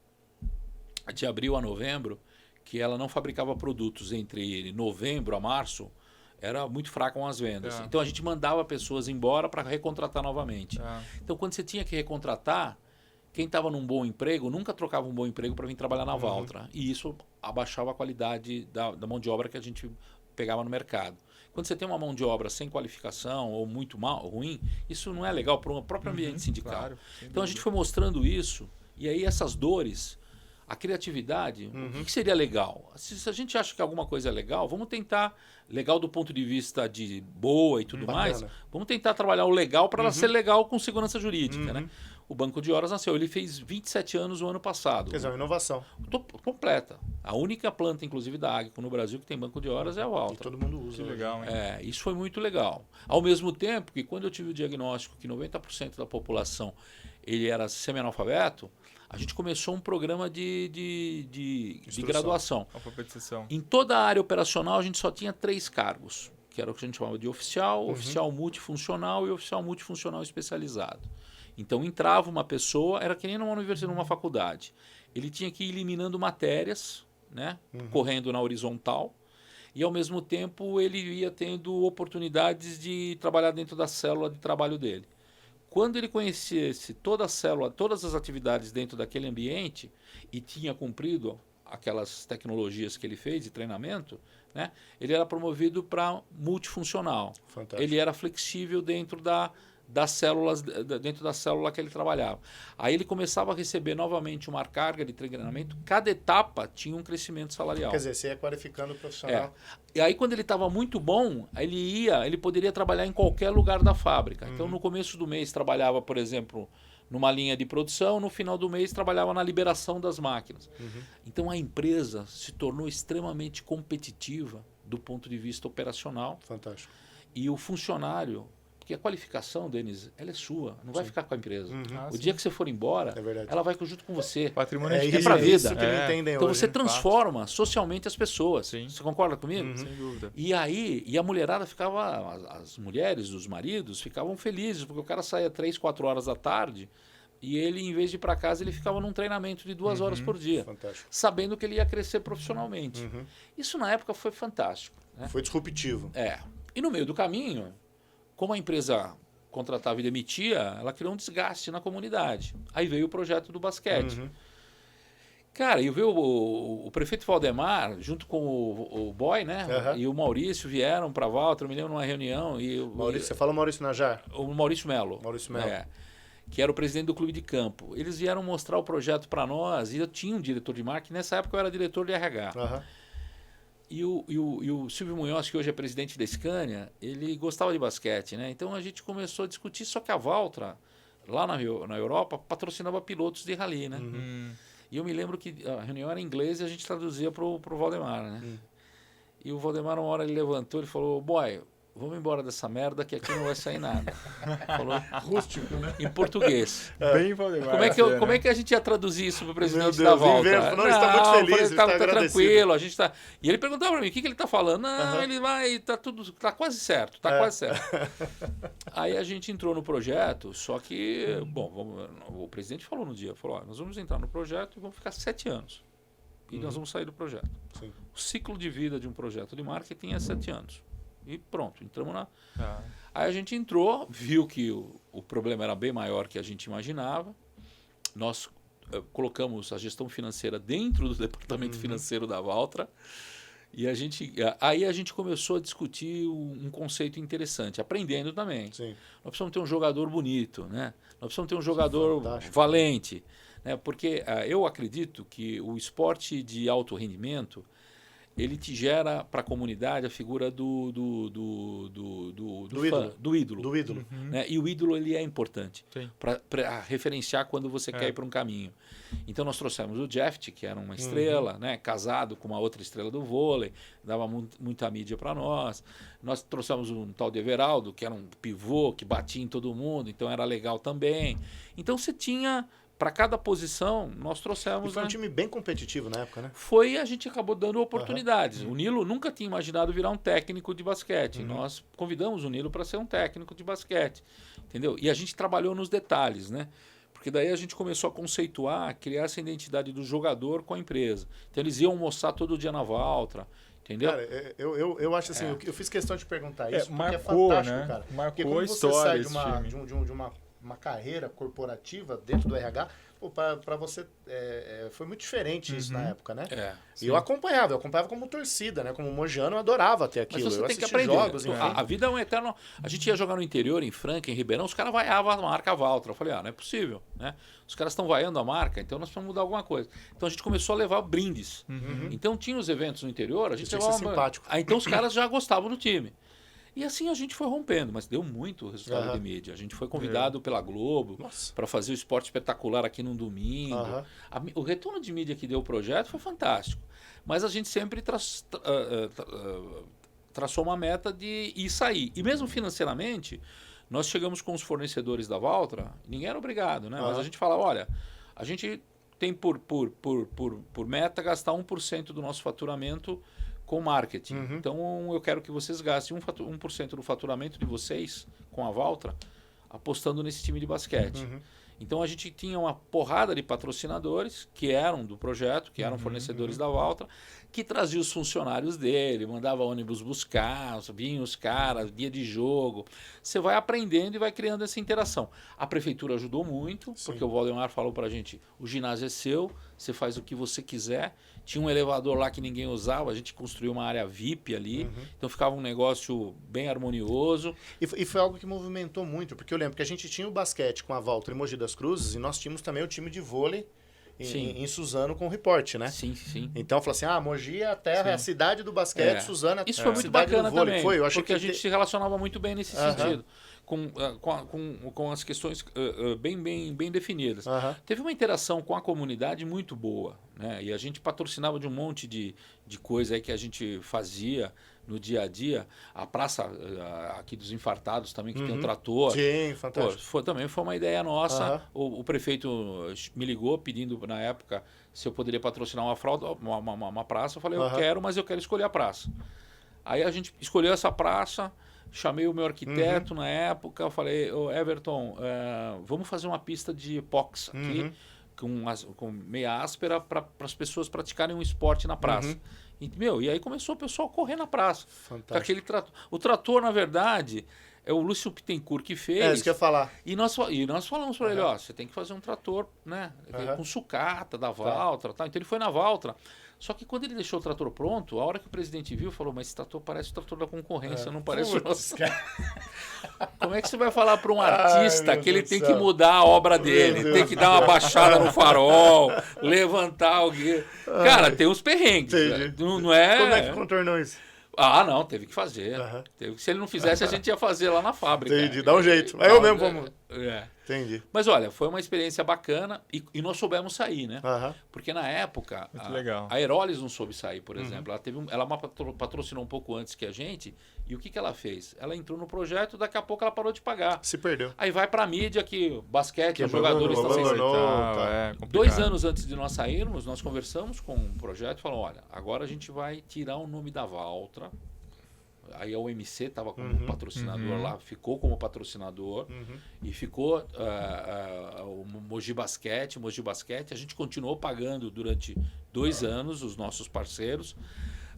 de abril a novembro, que ela não fabricava produtos entre novembro a março, era muito fraca com as vendas. Então a gente mandava pessoas embora para recontratar novamente. Então quando você tinha que recontratar, quem estava num bom emprego nunca trocava um bom emprego para vir trabalhar na Valtra. E isso abaixava a qualidade da mão de obra que a gente pegava no mercado. Quando você tem uma mão de obra sem qualificação ou muito ruim, isso não é legal para o próprio ambiente sindical. Claro, então a gente foi mostrando isso, e aí essas dores... A criatividade, o que seria legal? Se a gente acha que alguma coisa é legal, vamos tentar, legal do ponto de vista de boa e tudo mais, vamos tentar trabalhar o legal para ela ser legal com segurança jurídica. Né? O Banco de Horas nasceu, ele fez 27 anos no ano passado. Quer dizer, uma inovação. Completa. A única planta, inclusive, da Agco no Brasil que tem banco de horas é a Valtra. E todo mundo usa. Que legal, hein? Isso foi muito legal. Ao mesmo tempo que quando eu tive o diagnóstico que 90% da população ele era semi-analfabeto, a gente começou um programa de graduação. Alfabetização. Em toda a área operacional, a gente só tinha 3 cargos, que era o que a gente chamava de oficial, oficial multifuncional e oficial multifuncional especializado. Então, entrava uma pessoa, era que nem numa universidade, numa faculdade. Ele tinha que ir eliminando matérias né? Correndo na horizontal, e ao mesmo tempo ele ia tendo oportunidades de trabalhar dentro da célula de trabalho dele. Quando ele conhecesse toda a célula, todas as atividades dentro daquele ambiente e tinha cumprido aquelas tecnologias que ele fez de treinamento, né, ele era promovido para multifuncional. Fantástico. Ele era flexível dentro das células, dentro da célula que ele trabalhava. Aí ele começava a receber novamente uma carga de treinamento. Cada etapa tinha um crescimento salarial. Quer dizer, você ia qualificando o profissional. E aí quando ele estava muito bom, ele poderia trabalhar em qualquer lugar da fábrica. Então no começo do mês trabalhava, por exemplo, numa linha de produção, no final do mês trabalhava na liberação das máquinas. Então a empresa se tornou extremamente competitiva do ponto de vista operacional. Fantástico. E o funcionário, porque a qualificação, Denis, ela é sua, não vai ficar com a empresa. O sim. dia que você for embora, ela vai junto com você. Patrimônio É para a vida. Isso que não entendem Então hoje, você né? transforma socialmente as pessoas. Sim. Você concorda comigo? Sem dúvida. E a mulherada ficava, as mulheres, os maridos, ficavam felizes, porque o cara saía 3, 4 horas da tarde e ele, em vez de ir para casa, ele ficava num treinamento de 2 horas por dia, Fantástico. sabendo que ele ia crescer profissionalmente. Isso na época foi fantástico. Né? Foi disruptivo. E no meio do caminho, como a empresa contratava e demitia, ela criou um desgaste na comunidade. Aí veio o projeto do basquete. Cara, e veio o prefeito Valdemar, junto com o Boy, né? E o Maurício vieram para Valtra, eu me lembro numa reunião. Você fala Maurício Najar? O Maurício Melo. Maurício Melo. Que era o presidente do clube de campo. Eles vieram mostrar o projeto para nós, e eu tinha um diretor de marketing, nessa época eu era diretor de RH. E o Silvio Munhoz, que hoje é presidente da Scania, ele gostava de basquete, né? Então a gente começou a discutir, só que a Valtra, lá na Europa, patrocinava pilotos de rally, né? E eu me lembro que a reunião era em inglês e a gente traduzia pro Valdemar, né? E o Valdemar, uma hora ele levantou e falou: Boy, vamos embora dessa merda que aqui não vai sair nada. Falou Rústico, né? em português. Bem Valdemar. Como é que a gente ia traduzir isso para o presidente Meu da Deus, Valtra? não, está muito feliz, falei, está tá agradecido. tranquilo, a gente tá. E ele perguntava para mim, o que ele está falando? Não, ele vai, tá quase certo, quase certo. Aí a gente entrou no projeto, só que, o presidente falou no dia, falou, nós vamos entrar no projeto e vamos ficar 7 anos. E nós vamos sair do projeto. Sim. O ciclo de vida de um projeto de marketing é 7 anos. E pronto, entramos na... Aí a gente entrou, viu que o problema era bem maior que a gente imaginava. Nós colocamos a gestão financeira dentro do departamento financeiro da Valtra. E aí a gente começou a discutir um conceito interessante, aprendendo também. Sim. Nós precisamos ter um jogador bonito, né? Nós precisamos ter um jogador valente. Né? Porque eu acredito que o esporte de alto rendimento, ele te gera para a comunidade a figura do ídolo. Do ídolo. Né? E o ídolo ele é importante Sim. para referenciar quando você quer ir para um caminho. Então nós trouxemos o Jeft, que era uma estrela, né? Casado com uma outra estrela do vôlei, dava muita mídia para nós. Nós trouxemos um tal de Everaldo, que era um pivô que batia em todo mundo, então era legal também. Então você tinha... Para cada posição, nós trouxemos... E foi um time bem competitivo na época, né? A gente acabou dando oportunidades. O Nilo nunca tinha imaginado virar um técnico de basquete. Nós convidamos o Nilo para ser um técnico de basquete. Entendeu? E a gente trabalhou nos detalhes, né? Porque daí a gente começou a conceituar, criar essa identidade do jogador com a empresa. Então eles iam almoçar todo dia na Valtra. Entendeu? Cara, eu acho assim, eu fiz questão de perguntar isso, porque marcou, é fantástico, né? cara. Marcou porque quando a você história sai de uma carreira corporativa dentro do RH, para você foi muito diferente isso na época, né? E eu acompanhava como torcida, né? Como mojano, eu adorava ter aquilo. Mas você eu tem que assistia aprender. jogos, enfim. A vida é um eterno... A gente ia jogar no interior, em Franca, em Ribeirão, os caras vaiavam a marca Valtra. Eu falei, não é possível, né? Os caras estão vaiando a marca, então nós precisamos mudar alguma coisa. Então a gente começou a levar brindes. Então tinha os eventos no interior, a gente tinha que ser simpático. Então os caras já gostavam do time. E assim a gente foi rompendo, mas deu muito resultado de mídia. A gente foi convidado pela Globo para fazer o Esporte Espetacular aqui num domingo. O retorno de mídia que deu o projeto foi fantástico. Mas a gente sempre traçou uma meta de ir sair. E mesmo financeiramente, nós chegamos com os fornecedores da Valtra, ninguém era obrigado, né? Mas a gente falava, olha, a gente tem por meta gastar 1% do nosso faturamento com marketing. Então, eu quero que vocês gastem 1% do faturamento de vocês com a Valtra apostando nesse time de basquete. Então a gente tinha uma porrada de patrocinadores que eram do projeto, que eram fornecedores da Valtra, que traziam os funcionários dele, mandava ônibus buscar, vinham os caras, dia de jogo. Você vai aprendendo e vai criando essa interação. A prefeitura ajudou muito, porque o Valdemar falou pra gente, o ginásio é seu, você faz o que você quiser. Tinha um elevador lá que ninguém usava, a gente construiu uma área VIP ali, então ficava um negócio bem harmonioso. E foi algo que movimentou muito, porque eu lembro que a gente tinha o basquete com a Valtra em Mogi das Cruzes e nós tínhamos também o time de vôlei em Suzano com o Report, né? Sim, sim. Então falou assim, Mogi é a terra, é a cidade do basquete, Suzano é a Isso foi muito cidade bacana do vôlei. também, Foi, eu achei porque a gente se relacionava muito bem nesse sentido, com as questões bem definidas. Teve uma interação com a comunidade muito boa, né? E a gente patrocinava de um monte de coisa aí que a gente fazia no dia a dia. A praça aqui dos Infartados também, que tem um trator. Sim, fantástico. Também foi uma ideia nossa. O prefeito me ligou pedindo, na época, se eu poderia patrocinar uma praça. Eu falei, eu quero, mas eu quero escolher a praça. Aí a gente escolheu essa praça, chamei o meu arquiteto na época, eu falei, Everton, vamos fazer uma pista de epox aqui, com meia áspera, para as pessoas praticarem um esporte na praça. E aí começou o pessoal a correr na praça. Com aquele trator. O trator, na verdade, é o Lúcio Pittencourt que fez. É isso que eu ia falar. E nós falamos para ele, você tem que fazer um trator, né? Com sucata da Valtra. Então ele foi na Valtra. Só que quando ele deixou o trator pronto, a hora que o presidente viu, falou, mas esse trator parece o trator da concorrência, não parece o nosso. Como é que você vai falar para um artista que ele tem que mudar a obra dele, tem que dar uma baixada no farol, levantar alguém? Cara, tem uns perrengues. Não é... Como é que contornou isso? Não, teve que fazer. Se ele não fizesse, a gente ia fazer lá na fábrica. Entendi, dá um jeito. Aí eu mesmo vamos... Entendi. Mas olha, foi uma experiência bacana e nós soubemos sair, né? Porque na época, a Aerolis não soube sair, por exemplo. Ela patrocinou um pouco antes que a gente. E o que ela fez? Ela entrou no projeto, daqui a pouco ela parou de pagar. Se perdeu. Aí vai pra mídia que basquete, os jogadores estão sem... 2 anos antes de nós sairmos, nós conversamos com um projeto e falamos, olha, agora a gente vai tirar o nome da Valtra. Aí a OMC estava como patrocinador lá, ficou como patrocinador e ficou o Mogi Basquete. A gente continuou pagando durante 2 anos os nossos parceiros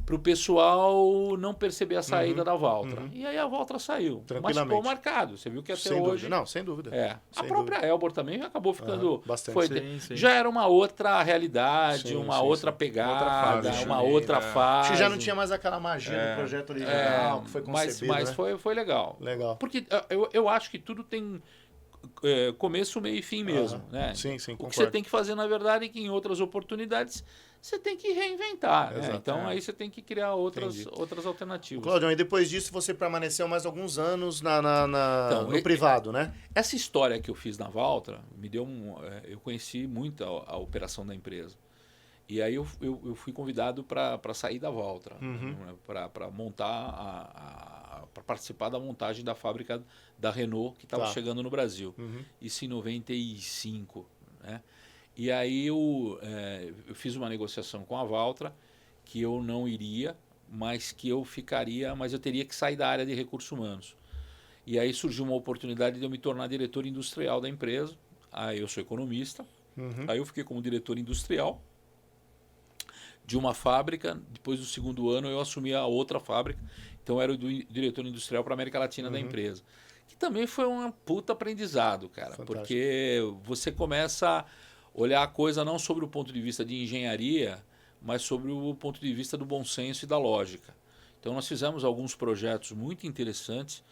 para o pessoal não perceber a saída da Valtra. E aí a Valtra saiu. Mas ficou marcado. Você viu que até hoje... Não, sem dúvida. A própria Elbor também acabou ficando... Bastante. Já era uma outra realidade, outra pegada, uma outra fase. Acho que já não tinha mais aquela magia do projeto original que foi concebido, mas né? foi legal. Porque eu acho que tudo tem... começo, meio e fim mesmo. Né? Sim, o que você tem que fazer, na verdade, é que em outras oportunidades você tem que reinventar. Né? Então aí você tem que criar outras alternativas. Claudio, e depois disso você permaneceu mais alguns anos no privado, né? Essa história que eu fiz na Valtra me deu eu conheci muito a operação da empresa. E aí eu fui convidado para sair da Valtra, para montar para participar da montagem da fábrica da Renault que estava chegando no Brasil. Isso em 95, né? E aí eu fiz uma negociação com a Valtra que eu não iria, mas que eu ficaria, mas eu teria que sair da área de recursos humanos. E aí surgiu uma oportunidade de eu me tornar diretor industrial da empresa. Aí eu sou economista. Aí eu fiquei como diretor industrial de uma fábrica. Depois do 2º ano eu assumi a outra fábrica. Então eu era o diretor industrial para a América Latina da empresa. Que também foi um puta aprendizado, cara. Fantástico. Porque você começa a olhar a coisa não sobre o ponto de vista de engenharia, mas sobre o ponto de vista do bom senso e da lógica. Então nós fizemos alguns projetos muito interessantes.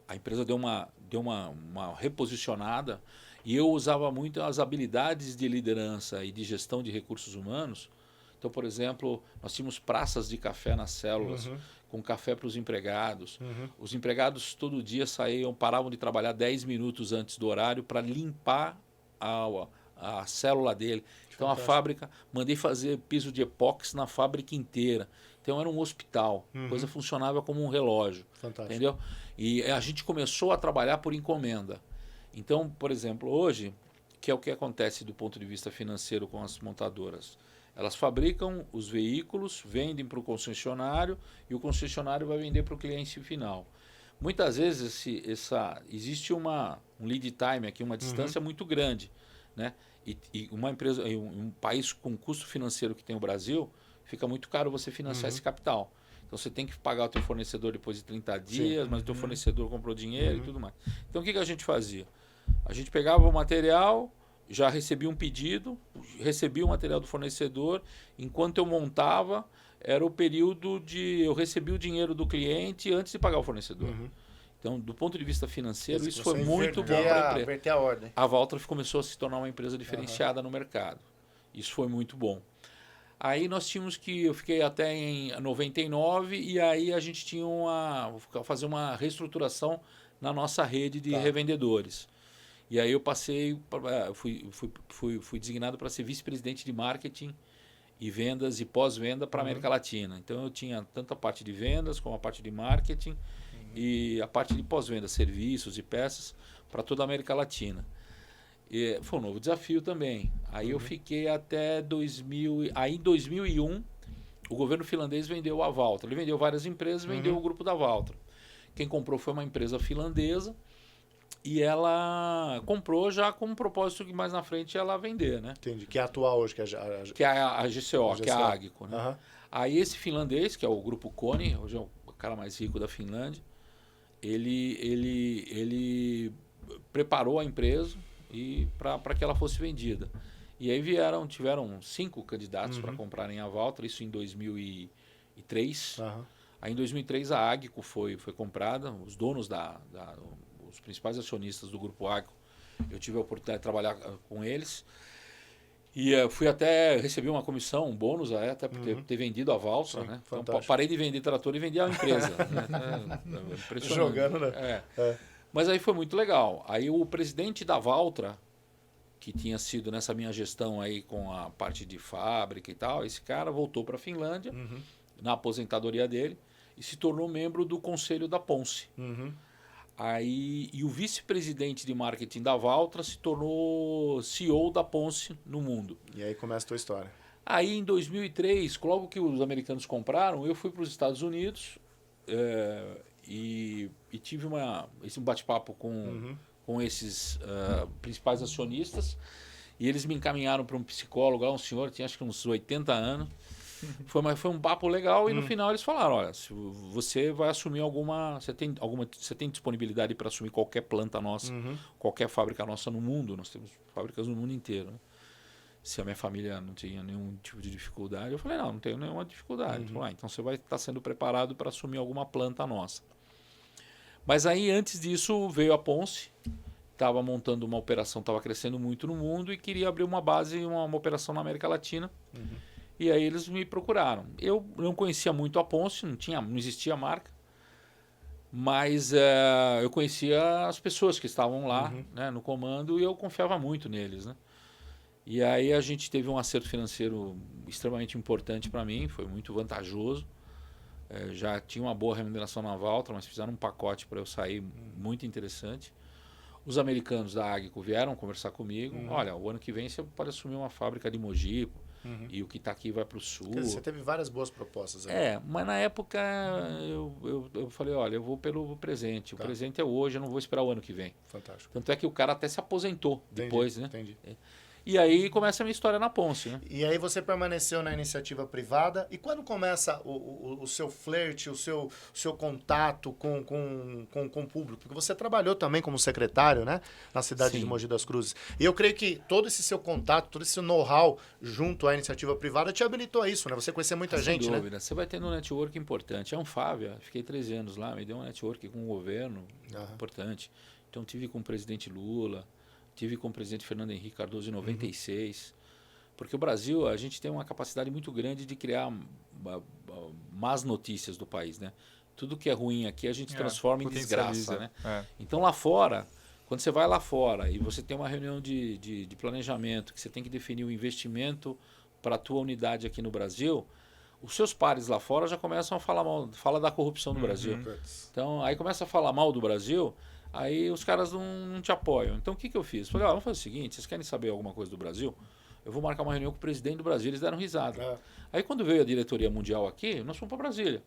A empresa deu uma reposicionada e eu usava muito as habilidades de liderança e de gestão de recursos humanos. Então, por exemplo, nós tínhamos praças de café nas células, com café para os empregados. Os empregados todo dia paravam de trabalhar 10 minutos antes do horário para limpar a célula dele. Então a fábrica, mandei fazer piso de epóxi na fábrica inteira. Então era um hospital, a coisa funcionava como um relógio. Fantástico. Entendeu? E a gente começou a trabalhar por encomenda. Então, por exemplo, hoje, que é o que acontece do ponto de vista financeiro com as montadoras, elas fabricam os veículos, vendem para o concessionário e o concessionário vai vender para o cliente final. muitas vezes existe um lead time aqui, uma distância muito grande, né? E uma empresa, um país com custo financeiro que tem o Brasil, fica muito caro você financiar esse capital. Então você tem que pagar o teu fornecedor depois de 30 dias, mas o teu fornecedor comprou dinheiro e tudo mais. Então o que a gente fazia? A gente pegava o material, já recebia um pedido, recebia o material do fornecedor, enquanto eu montava, era o período eu recebia o dinheiro do cliente antes de pagar o fornecedor. Então, do ponto de vista financeiro, isso foi muito bom para a empresa. A ordem. A Valtra começou a se tornar uma empresa diferenciada no mercado. Isso foi muito bom. Aí nós eu fiquei até em 99 e aí a gente tinha fazer uma reestruturação na nossa rede de revendedores. E aí eu fui designado para ser vice-presidente de marketing e vendas e pós-venda para a América Latina. Então eu tinha tanto a parte de vendas como a parte de marketing e a parte de pós-venda, serviços e peças para toda a América Latina. E foi um novo desafio também. Aí eu fiquei até 2000. Aí em 2001, o governo finlandês vendeu a Valtra. Ele vendeu várias empresas, vendeu o grupo da Valtra. Quem comprou foi uma empresa finlandesa e ela comprou já com um propósito que mais na frente ela vender, né? Entendi. Que é atual hoje, que é a GCO, que é a Agco, né? Aí esse finlandês, que é o grupo Koni, hoje é o cara mais rico da Finlândia, ele preparou a empresa para que ela fosse vendida. E aí tiveram 5 candidatos para comprarem a Valtra, isso em 2003. Aí em 2003 a Agco foi comprada, os donos os principais acionistas do grupo Agco, eu tive a oportunidade de trabalhar com eles. E recebi uma comissão, um bônus até por ter vendido a Valtra, né? Então, parei de vender trator e vendi a empresa. Né? Impressionante. Jogando, né? Mas aí foi muito legal. Aí o presidente da Valtra, que tinha sido nessa minha gestão aí com a parte de fábrica e tal, esse cara voltou para a Finlândia, na aposentadoria dele, e se tornou membro do conselho da Ponsse. E o vice-presidente de marketing da Valtra se tornou CEO da Ponsse no mundo. E aí começa a tua história. Aí em 2003, logo que os americanos compraram, eu fui para os Estados Unidos e tive um bate-papo com esses principais acionistas. E eles me encaminharam para um psicólogo, um senhor, tinha acho que uns 80 anos. Foi um papo legal e no final eles falaram, olha, se você vai assumir você tem disponibilidade para assumir qualquer planta nossa, qualquer fábrica nossa no mundo, nós temos fábricas no mundo inteiro, né? Se a minha família não tinha nenhum tipo de dificuldade, eu falei, não tenho nenhuma dificuldade. Ele falou, então você vai estar sendo preparado para assumir alguma planta nossa. Mas aí antes disso veio a Ponsse, estava montando uma operação, estava crescendo muito no mundo e queria abrir uma base, uma operação na América Latina. E aí eles me procuraram. Eu não conhecia muito a Ponsse, não existia marca, mas eu conhecia as pessoas que estavam lá, né, no comando, e eu confiava muito neles, né? E aí a gente teve um acerto financeiro extremamente importante para mim, foi muito vantajoso. Já tinha uma boa remuneração na Valtra, mas fizeram um pacote para eu sair muito interessante. Os americanos da Agco vieram conversar comigo. Olha, o ano que vem você pode assumir uma fábrica de Mogi, e o que está aqui vai para o sul. Quer dizer, você teve várias boas propostas aí. Mas na época eu falei, olha, eu vou pelo presente. O presente é hoje, eu não vou esperar o ano que vem. Fantástico. Tanto é que o cara até se aposentou depois, né? Entendi. E aí começa a minha história na Ponsse, né? E aí você permaneceu na iniciativa privada. E quando começa o seu flerte, o seu contato com o público? Porque você trabalhou também como secretário, né? Na cidade de Mogi das Cruzes. E eu creio que todo esse seu contato, todo esse know-how junto à iniciativa privada te habilitou a isso, né? Você conhecer muita gente, sem dúvida. Né? Você vai tendo um network importante. A Anfávia, fiquei 13 anos lá, me deu um network com o governo importante. Então tive com o presidente Lula, tive com o presidente Fernando Henrique Cardoso em 96, porque o Brasil, a gente tem uma capacidade muito grande de criar más notícias do país, né? Tudo que é ruim aqui a gente transforma em desgraça, né? Então lá fora, quando você vai lá fora e você tem uma reunião de planejamento, que você tem que definir o investimento para a tua unidade aqui no Brasil, os seus pares lá fora já começam a falar da corrupção do Brasil. Então aí começa a falar mal do Brasil. Aí os caras não te apoiam. Então o que eu fiz? Falei, vamos fazer o seguinte, vocês querem saber alguma coisa do Brasil? eu vou marcar uma reunião com o presidente do Brasil. Eles deram risada. Aí quando veio a diretoria mundial aqui, nós fomos para Brasília.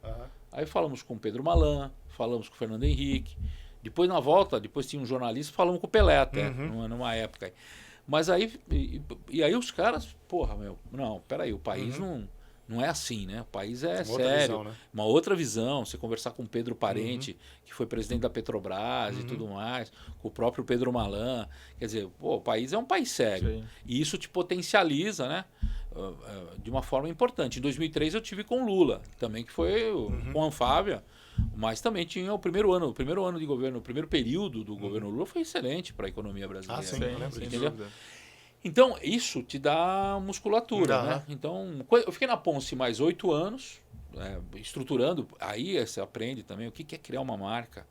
Aí falamos com o Pedro Malan, falamos com o Fernando Henrique. Depois na volta, depois tinha um jornalista, falamos com o Pelé até, numa época aí. Mas aí, e aí os caras, porra, não, peraí, o país não é assim, né? O país é sério, visão, né? Uma outra visão. Você conversar com o Pedro Parente, que foi presidente da Petrobras e tudo mais, com o próprio Pedro Malan. Quer dizer, pô, o país é um país sério. Sim. E isso te potencializa, né? De uma forma importante. Em 2003 eu tive com o Lula, também que foi com a Anfávia, mas também tinha o primeiro ano de governo, o primeiro período do governo Lula foi excelente para a economia brasileira. Sim, eu lembro, entendeu? Então, isso te dá musculatura, né? Então, eu fiquei na Ponce mais 8 anos, estruturando. Aí você aprende também o que é criar uma marca.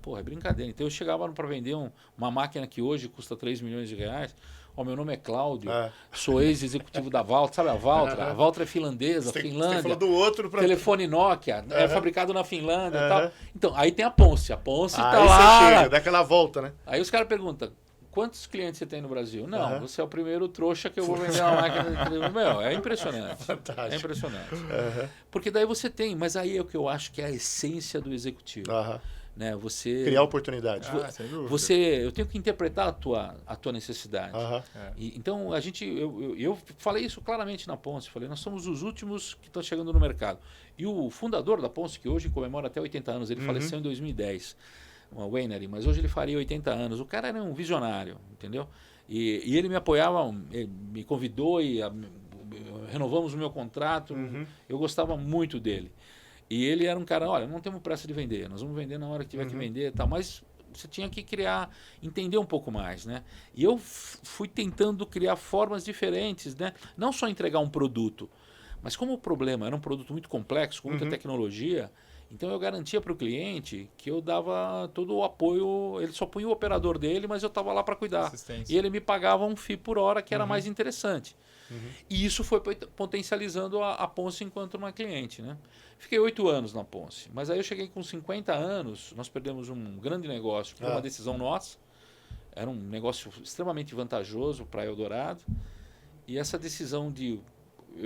Porra, é brincadeira. Então, eu chegava para vender uma máquina que hoje custa 3 milhões de reais. Meu nome é Cláudio, sou ex-executivo da Valtra. Sabe a Valtra? A Valtra é finlandesa, Finlândia. Você falou do outro pra... Telefone Nokia, é fabricado na Finlândia e tal. Então, aí tem a Ponce. A Ponce tá aí lá. Você chega, dá aquela volta, né? Aí os caras perguntam, quantos clientes você tem no Brasil? Não, você é o primeiro trouxa que eu vou vender uma máquina. Meu, é impressionante. Fantástico. É impressionante. Porque daí você tem, mas aí é o que eu acho que é a essência do executivo. Né? Você criar oportunidade. Eu tenho que interpretar a tua necessidade. Então, eu falei isso claramente na Ponce. Falei, nós somos os últimos que estão chegando no mercado. E o fundador da Ponce, que hoje comemora até 80 anos, ele faleceu em 2010. Uma Weinery, mas hoje ele faria 80 anos. O cara era um visionário, entendeu? E ele me apoiava, ele me convidou e renovamos o meu contrato. Eu gostava muito dele. E ele era um cara, olha, não temos pressa de vender, nós vamos vender na hora que tiver que vender e tal, mas você tinha que entender um pouco mais, né? E eu fui tentando criar formas diferentes, né? Não só entregar um produto, mas como o problema era um produto muito complexo, com muita tecnologia, então eu garantia para o cliente que eu dava todo o apoio, ele só punha o operador dele, mas eu estava lá para cuidar. E ele me pagava um FII por hora que era mais interessante. E isso foi potencializando a Ponce enquanto uma cliente, né? Fiquei 8 anos na Ponce, mas aí eu cheguei com 50 anos, nós perdemos um grande negócio por uma decisão nossa, era um negócio extremamente vantajoso para Eldorado, e essa decisão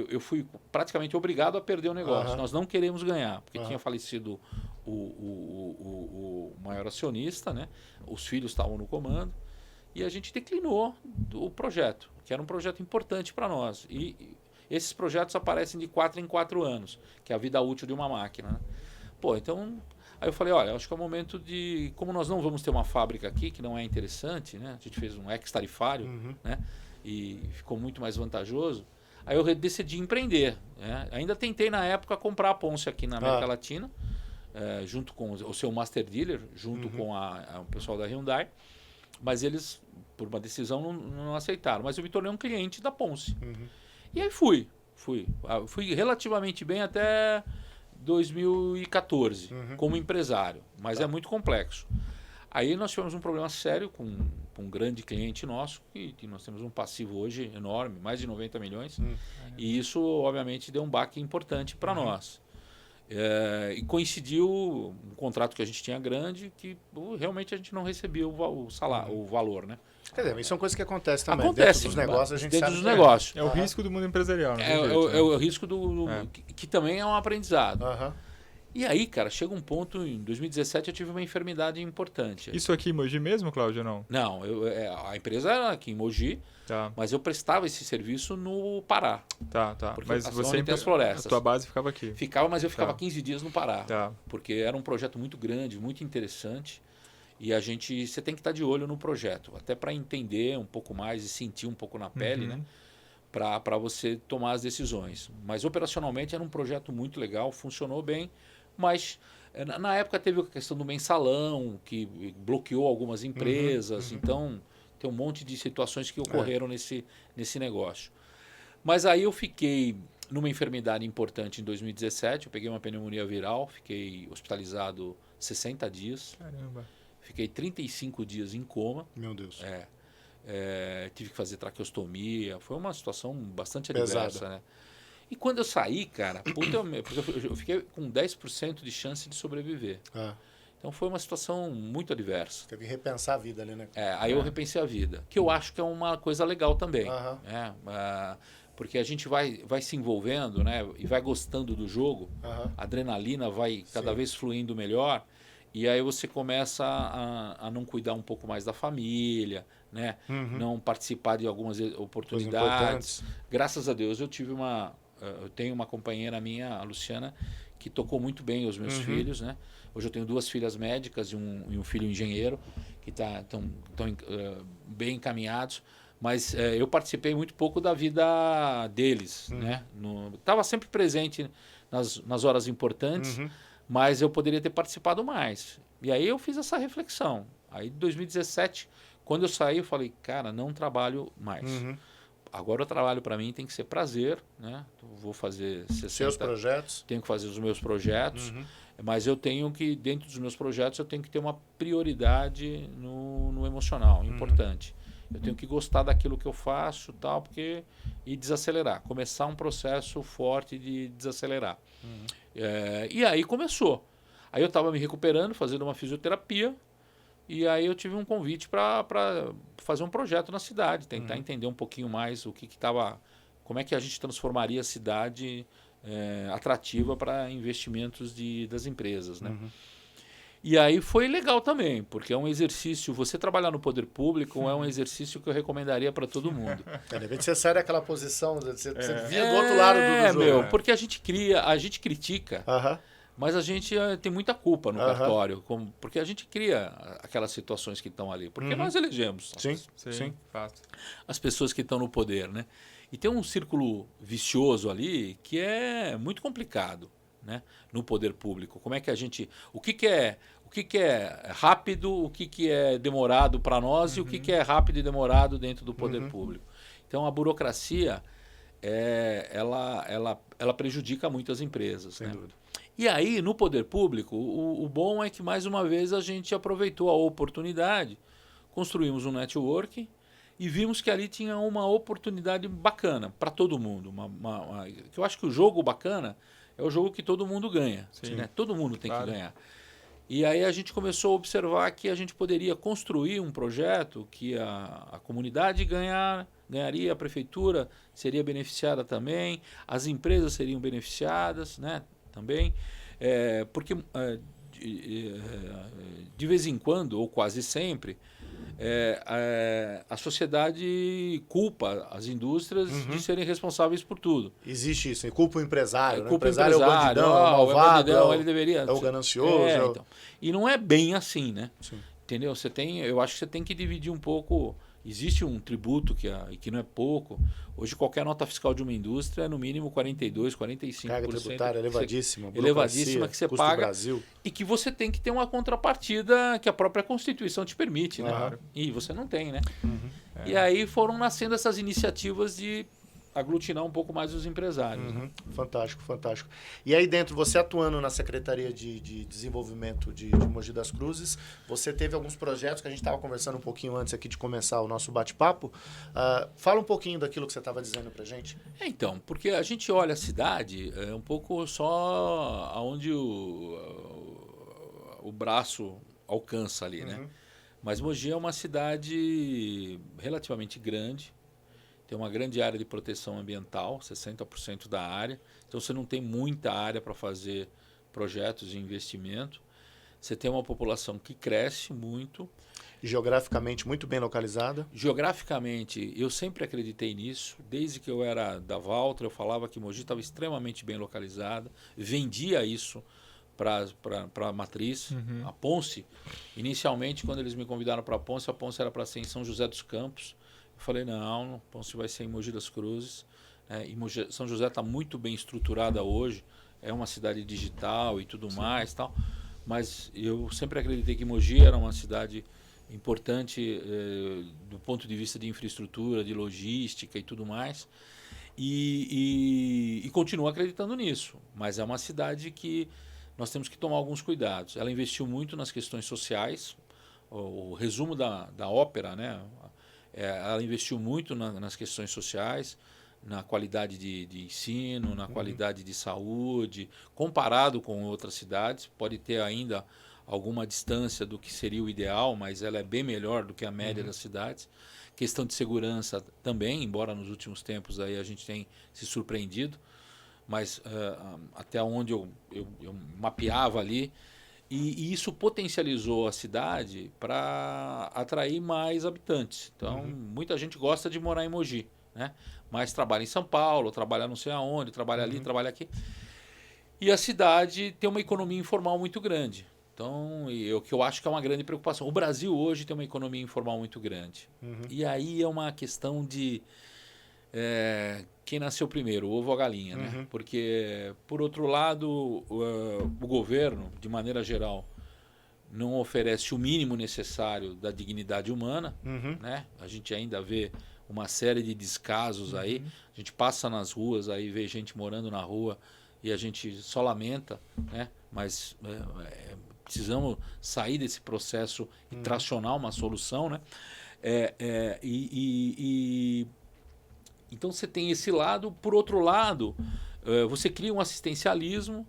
eu fui praticamente obrigado a perder o negócio. Nós não queremos ganhar, porque tinha falecido o maior acionista, né? Os filhos estavam no comando, e a gente declinou o projeto, que era um projeto importante para nós. E esses projetos aparecem de 4 em 4 anos, que é a vida útil de uma máquina, né? Pô, então... Aí eu falei, olha, acho que é o momento de... Como nós não vamos ter uma fábrica aqui, que não é interessante, né? A gente fez um ex-tarifário, né? E ficou muito mais vantajoso. Aí eu decidi empreender, né? Ainda tentei, na época, comprar a Ponce aqui na América Latina, junto com o seu Master Dealer, junto com o pessoal da Hyundai. Mas eles, por uma decisão, não aceitaram. Mas eu me tornei um cliente da Ponce. E aí fui relativamente bem até 2014, como empresário. Mas é muito complexo. Aí nós tivemos um problema sério com um grande cliente nosso, que nós temos um passivo hoje enorme, mais de 90 milhões. E isso, obviamente, deu um baque importante para nós. E coincidiu um contrato que a gente tinha grande, que realmente a gente não recebia o salário, o valor, né? Quer dizer, isso são coisas que acontecem também. Acontece, dentro dos negócios, a gente dentro sabe dos negócios. É o risco do mundo empresarial, né? É o risco que também é um aprendizado. E aí, cara, chega um ponto, em 2017 eu tive uma enfermidade importante. Isso aqui em Mogi mesmo, Cláudio, ou não? Não, a empresa era aqui em Mogi, mas eu prestava esse serviço no Pará. Mas você tem as florestas. A tua base ficava aqui? Ficava, mas eu ficava 15 dias no Pará. Porque era um projeto muito grande, muito interessante. E você tem que estar de olho no projeto, até para entender um pouco mais e sentir um pouco na pele, né? Para você tomar as decisões. Mas operacionalmente era um projeto muito legal, funcionou bem, mas na época teve a questão do mensalão, que bloqueou algumas empresas, então tem um monte de situações que ocorreram nesse negócio. Mas aí eu fiquei numa enfermidade importante em 2017, eu peguei uma pneumonia viral, fiquei hospitalizado 60 dias. Caramba. Fiquei 35 dias em coma. Meu Deus. Tive que fazer traqueostomia. Foi uma situação bastante adversa, né? E quando eu saí, cara, porque eu fiquei com 10% de chance de sobreviver. Então foi uma situação muito adversa. Teve que repensar a vida ali, né? Aí eu repensei a vida, que eu acho que é uma coisa legal também. Aham. Porque a gente vai se envolvendo, né, e vai gostando do jogo, Aham. a adrenalina vai cada Sim. vez fluindo melhor, e aí você começa a não cuidar um pouco mais da família, né, não participar de algumas Coisas oportunidades. importantes. Graças a Deus eu tenho uma companheira minha, a Luciana, que tocou muito bem os meus filhos, né? Hoje eu tenho 2 filhas médicas e um filho engenheiro que estão bem encaminhados, mas eu participei muito pouco da vida deles, né? Estava sempre presente nas horas importantes, mas eu poderia ter participado mais. E aí eu fiz essa reflexão. Aí em 2017, quando eu saí, eu falei, cara, não trabalho mais. Agora o trabalho para mim tem que ser prazer, né? Vou fazer 60, Seus projetos. tenho que fazer os meus projetos, mas eu tenho que, dentro dos meus projetos, eu tenho que ter uma prioridade no emocional, importante. Eu tenho que gostar daquilo que eu faço, tal, e desacelerar, começar um processo forte de desacelerar. E aí começou. Aí eu estava me recuperando, fazendo uma fisioterapia, e aí eu tive um convite para fazer um projeto na cidade, tentar entender um pouquinho mais como é que a gente transformaria a cidade atrativa para investimentos das empresas, né? E aí foi legal também, porque é um exercício, você trabalhar no poder público é um exercício que eu recomendaria para todo mundo. De repente você sai daquela posição, você via do outro lado do jogo. Porque a gente critica, mas a gente tem muita culpa no cartório, porque a gente cria aquelas situações que estão ali, porque nós elegemos Sim. Fato. as pessoas que estão no poder, né? E tem um círculo vicioso ali que é muito complicado, né? No poder público. Como é que a gente... O que é rápido, o que é demorado para nós e o que é rápido e demorado dentro do poder público. Então a burocracia ela prejudica muito as empresas. Sem né? dúvida. E aí, no poder público, o bom é que, mais uma vez, a gente aproveitou a oportunidade, construímos um network e vimos que ali tinha uma oportunidade bacana para todo mundo. Que eu acho que o jogo bacana é o jogo que todo mundo ganha. Né? Todo mundo tem que ganhar. E aí a gente começou a observar que a gente poderia construir um projeto que a comunidade ganharia, a prefeitura seria beneficiada também, as empresas seriam beneficiadas, né, também, porque de vez em quando, ou quase sempre, a sociedade culpa as indústrias de serem responsáveis por tudo. Existe isso, e culpa o empresário. Culpa o empresário é o bandidão, é o malvado, ele deveria, é o ganancioso. Então. E não é bem assim, né? Sim. Entendeu? Eu acho que você tem que dividir um pouco. Existe um tributo que não é pouco. Hoje qualquer nota fiscal de uma indústria é no mínimo 42%, 45%. Carga tributária elevadíssima. Elevadíssima que você paga. Brasil. E que você tem que ter uma contrapartida que a própria Constituição te permite. Né? E você não tem, né? E aí foram nascendo essas iniciativas de aglutinar um pouco mais os empresários. Né? Fantástico, fantástico. E aí dentro, você atuando na Secretaria de Desenvolvimento de Mogi das Cruzes, você teve alguns projetos que a gente estava conversando um pouquinho antes aqui de começar o nosso bate-papo. Fala um pouquinho daquilo que você estava dizendo pra gente. Então, porque a gente olha a cidade um pouco só aonde o braço alcança ali, né? Mas Mogi é uma cidade relativamente grande, tem uma grande área de proteção ambiental, 60% da área. Então você não tem muita área para fazer projetos de investimento. Você tem uma população que cresce muito. Geograficamente muito bem localizada. Geograficamente, eu sempre acreditei nisso. Desde que eu era da Valtra, eu falava que Mogi estava extremamente bem localizada. Vendia isso para a matriz, a Ponce. Inicialmente, quando eles me convidaram para a Ponce era para ser em São José dos Campos. Eu falei, não, Ponce vai ser em Mogi das Cruzes. E São José está muito bem estruturada hoje, é uma cidade digital e tudo mais, tal. Mas eu sempre acreditei que Mogi era uma cidade importante do ponto de vista de infraestrutura, de logística e tudo mais. E continuo acreditando nisso. Mas é uma cidade que nós temos que tomar alguns cuidados. Ela investiu muito nas questões sociais. O resumo da ópera, né? Ela investiu muito nas questões sociais, na qualidade de ensino, na qualidade de saúde, comparado com outras cidades. Pode ter ainda alguma distância do que seria o ideal, mas ela é bem melhor do que a média das cidades. Questão de segurança também, embora nos últimos tempos aí a gente tenha se surpreendido, mas até onde eu mapeava ali, e isso potencializou a cidade para atrair mais habitantes. Então, muita gente gosta de morar em Mogi, né? Mas trabalha em São Paulo, trabalha não sei aonde, trabalha ali, trabalha aqui. E a cidade tem uma economia informal muito grande. Então, o que eu acho que é uma grande preocupação. O Brasil hoje tem uma economia informal muito grande. E aí é uma questão de quem nasceu primeiro, o ovo ou a galinha, né? Porque, por outro lado, o governo, de maneira geral, não oferece o mínimo necessário da dignidade humana, né? A gente ainda vê uma série de descasos aí. A gente passa nas ruas aí, vê gente morando na rua e a gente só lamenta, né? Mas precisamos sair desse processo e tracionar uma solução, né? Então você tem esse lado. Por outro lado, você cria um assistencialismo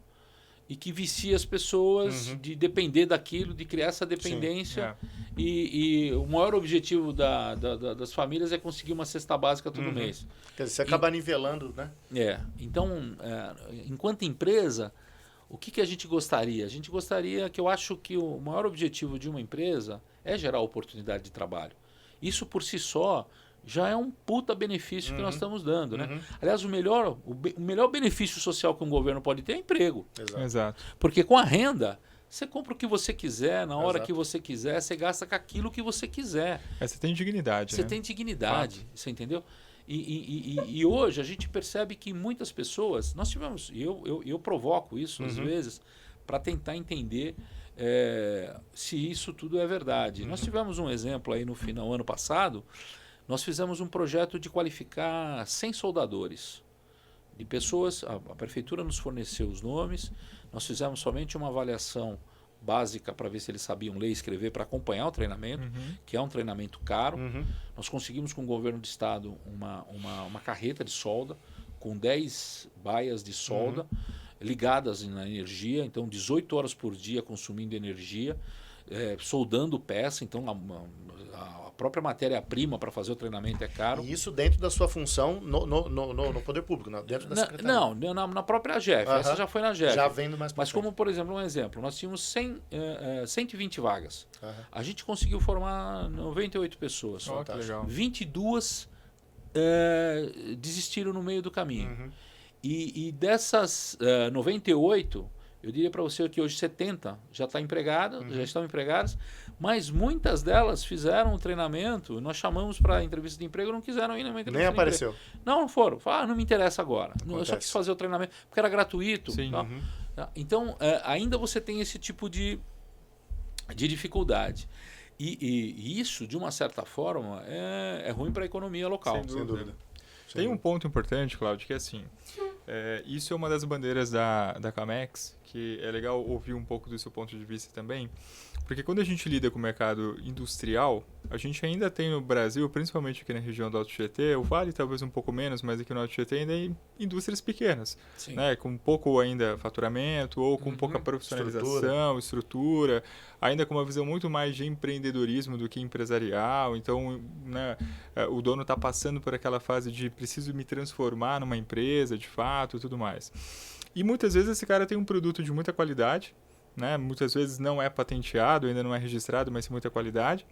e que vicia as pessoas de depender daquilo, de criar essa dependência. E o maior objetivo das famílias é conseguir uma cesta básica todo mês. Quer dizer, você acaba nivelando, né? Então, enquanto empresa, o que a gente gostaria? A gente gostaria que eu acho que o maior objetivo de uma empresa é gerar oportunidade de trabalho. Isso por si só já é um puta benefício que nós estamos dando, né? Aliás, o melhor benefício social que um governo pode ter é emprego. Exato. Porque com a renda, você compra o que você quiser, na hora que você quiser, você gasta com aquilo que você quiser. Você tem dignidade, Você tem dignidade, você entendeu? E hoje a gente percebe que muitas pessoas, nós tivemos, eu provoco isso às vezes, para tentar entender se isso tudo é verdade. Nós tivemos um exemplo aí no ano passado. Nós fizemos um projeto de qualificar 100 soldadores, de pessoas, a prefeitura nos forneceu os nomes, nós fizemos somente uma avaliação básica para ver se eles sabiam ler e escrever para acompanhar o treinamento, que é um treinamento caro. Nós conseguimos com o governo do estado uma carreta de solda, com 10 baias de solda, ligadas na energia, então 18 horas por dia consumindo energia, soldando peça, então a própria matéria-prima para fazer o treinamento é caro. E isso dentro da sua função no poder público, dentro da secretaria? Não, na própria AGEF, essa já foi na AGEF. Já vendo mais pra Mas frente. como, por exemplo, um exemplo, nós tínhamos 120 vagas. A gente conseguiu formar 98 pessoas. Oh, que legal. 22 desistiram no meio do caminho. E dessas 98, eu diria para você que hoje 70 já estão empregadas, mas muitas delas fizeram o treinamento, nós chamamos para entrevista de emprego, não quiseram ir numa entrevista Nem de apareceu. emprego. Não foram. Falaram, não me interessa agora. Eu só quis fazer o treinamento, porque era gratuito. Sim. Tá? Então, ainda você tem esse tipo de dificuldade. E isso, de uma certa forma, é ruim para a economia local. Sem dúvida. Tem um ponto importante, Cláudio, que é assim, isso é uma das bandeiras da Camex, que é legal ouvir um pouco do seu ponto de vista também, porque quando a gente lida com o mercado industrial, a gente ainda tem no Brasil, principalmente aqui na região do Alto Tietê, o Vale talvez um pouco menos, mas aqui no Alto Tietê ainda tem indústrias pequenas, né, com pouco ainda faturamento ou com pouca profissionalização, estrutura, ainda com uma visão muito mais de empreendedorismo do que empresarial. Então, né, o dono está passando por aquela fase de preciso me transformar numa empresa, de fato, e tudo mais. E muitas vezes esse cara tem um produto de muita qualidade, né? Muitas vezes não é patenteado, ainda não é registrado, mas tem muita qualidade,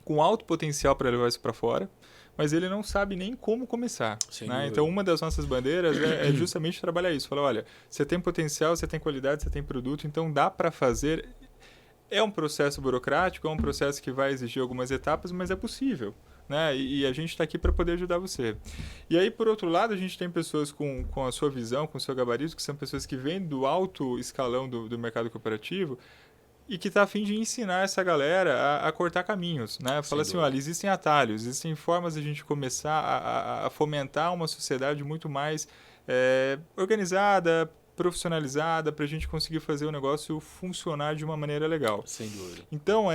com alto potencial para levar isso para fora, mas ele não sabe nem como começar. Né? Então, uma das nossas bandeiras é justamente trabalhar isso. Falar, olha, você tem potencial, você tem qualidade, você tem produto, então dá para fazer. É um processo burocrático, é um processo que vai exigir algumas etapas, mas é possível. Né? E a gente está aqui para poder ajudar você. E aí, por outro lado, a gente tem pessoas com a sua visão, com o seu gabarito, que são pessoas que vêm do alto escalão do mercado cooperativo e que está a fim de ensinar essa galera a cortar caminhos. Né? Fala assim, olha, existem atalhos, existem formas de a gente começar a fomentar uma sociedade muito mais organizada, profissionalizada para a gente conseguir fazer o negócio funcionar de uma maneira legal. Sem dúvida. Então,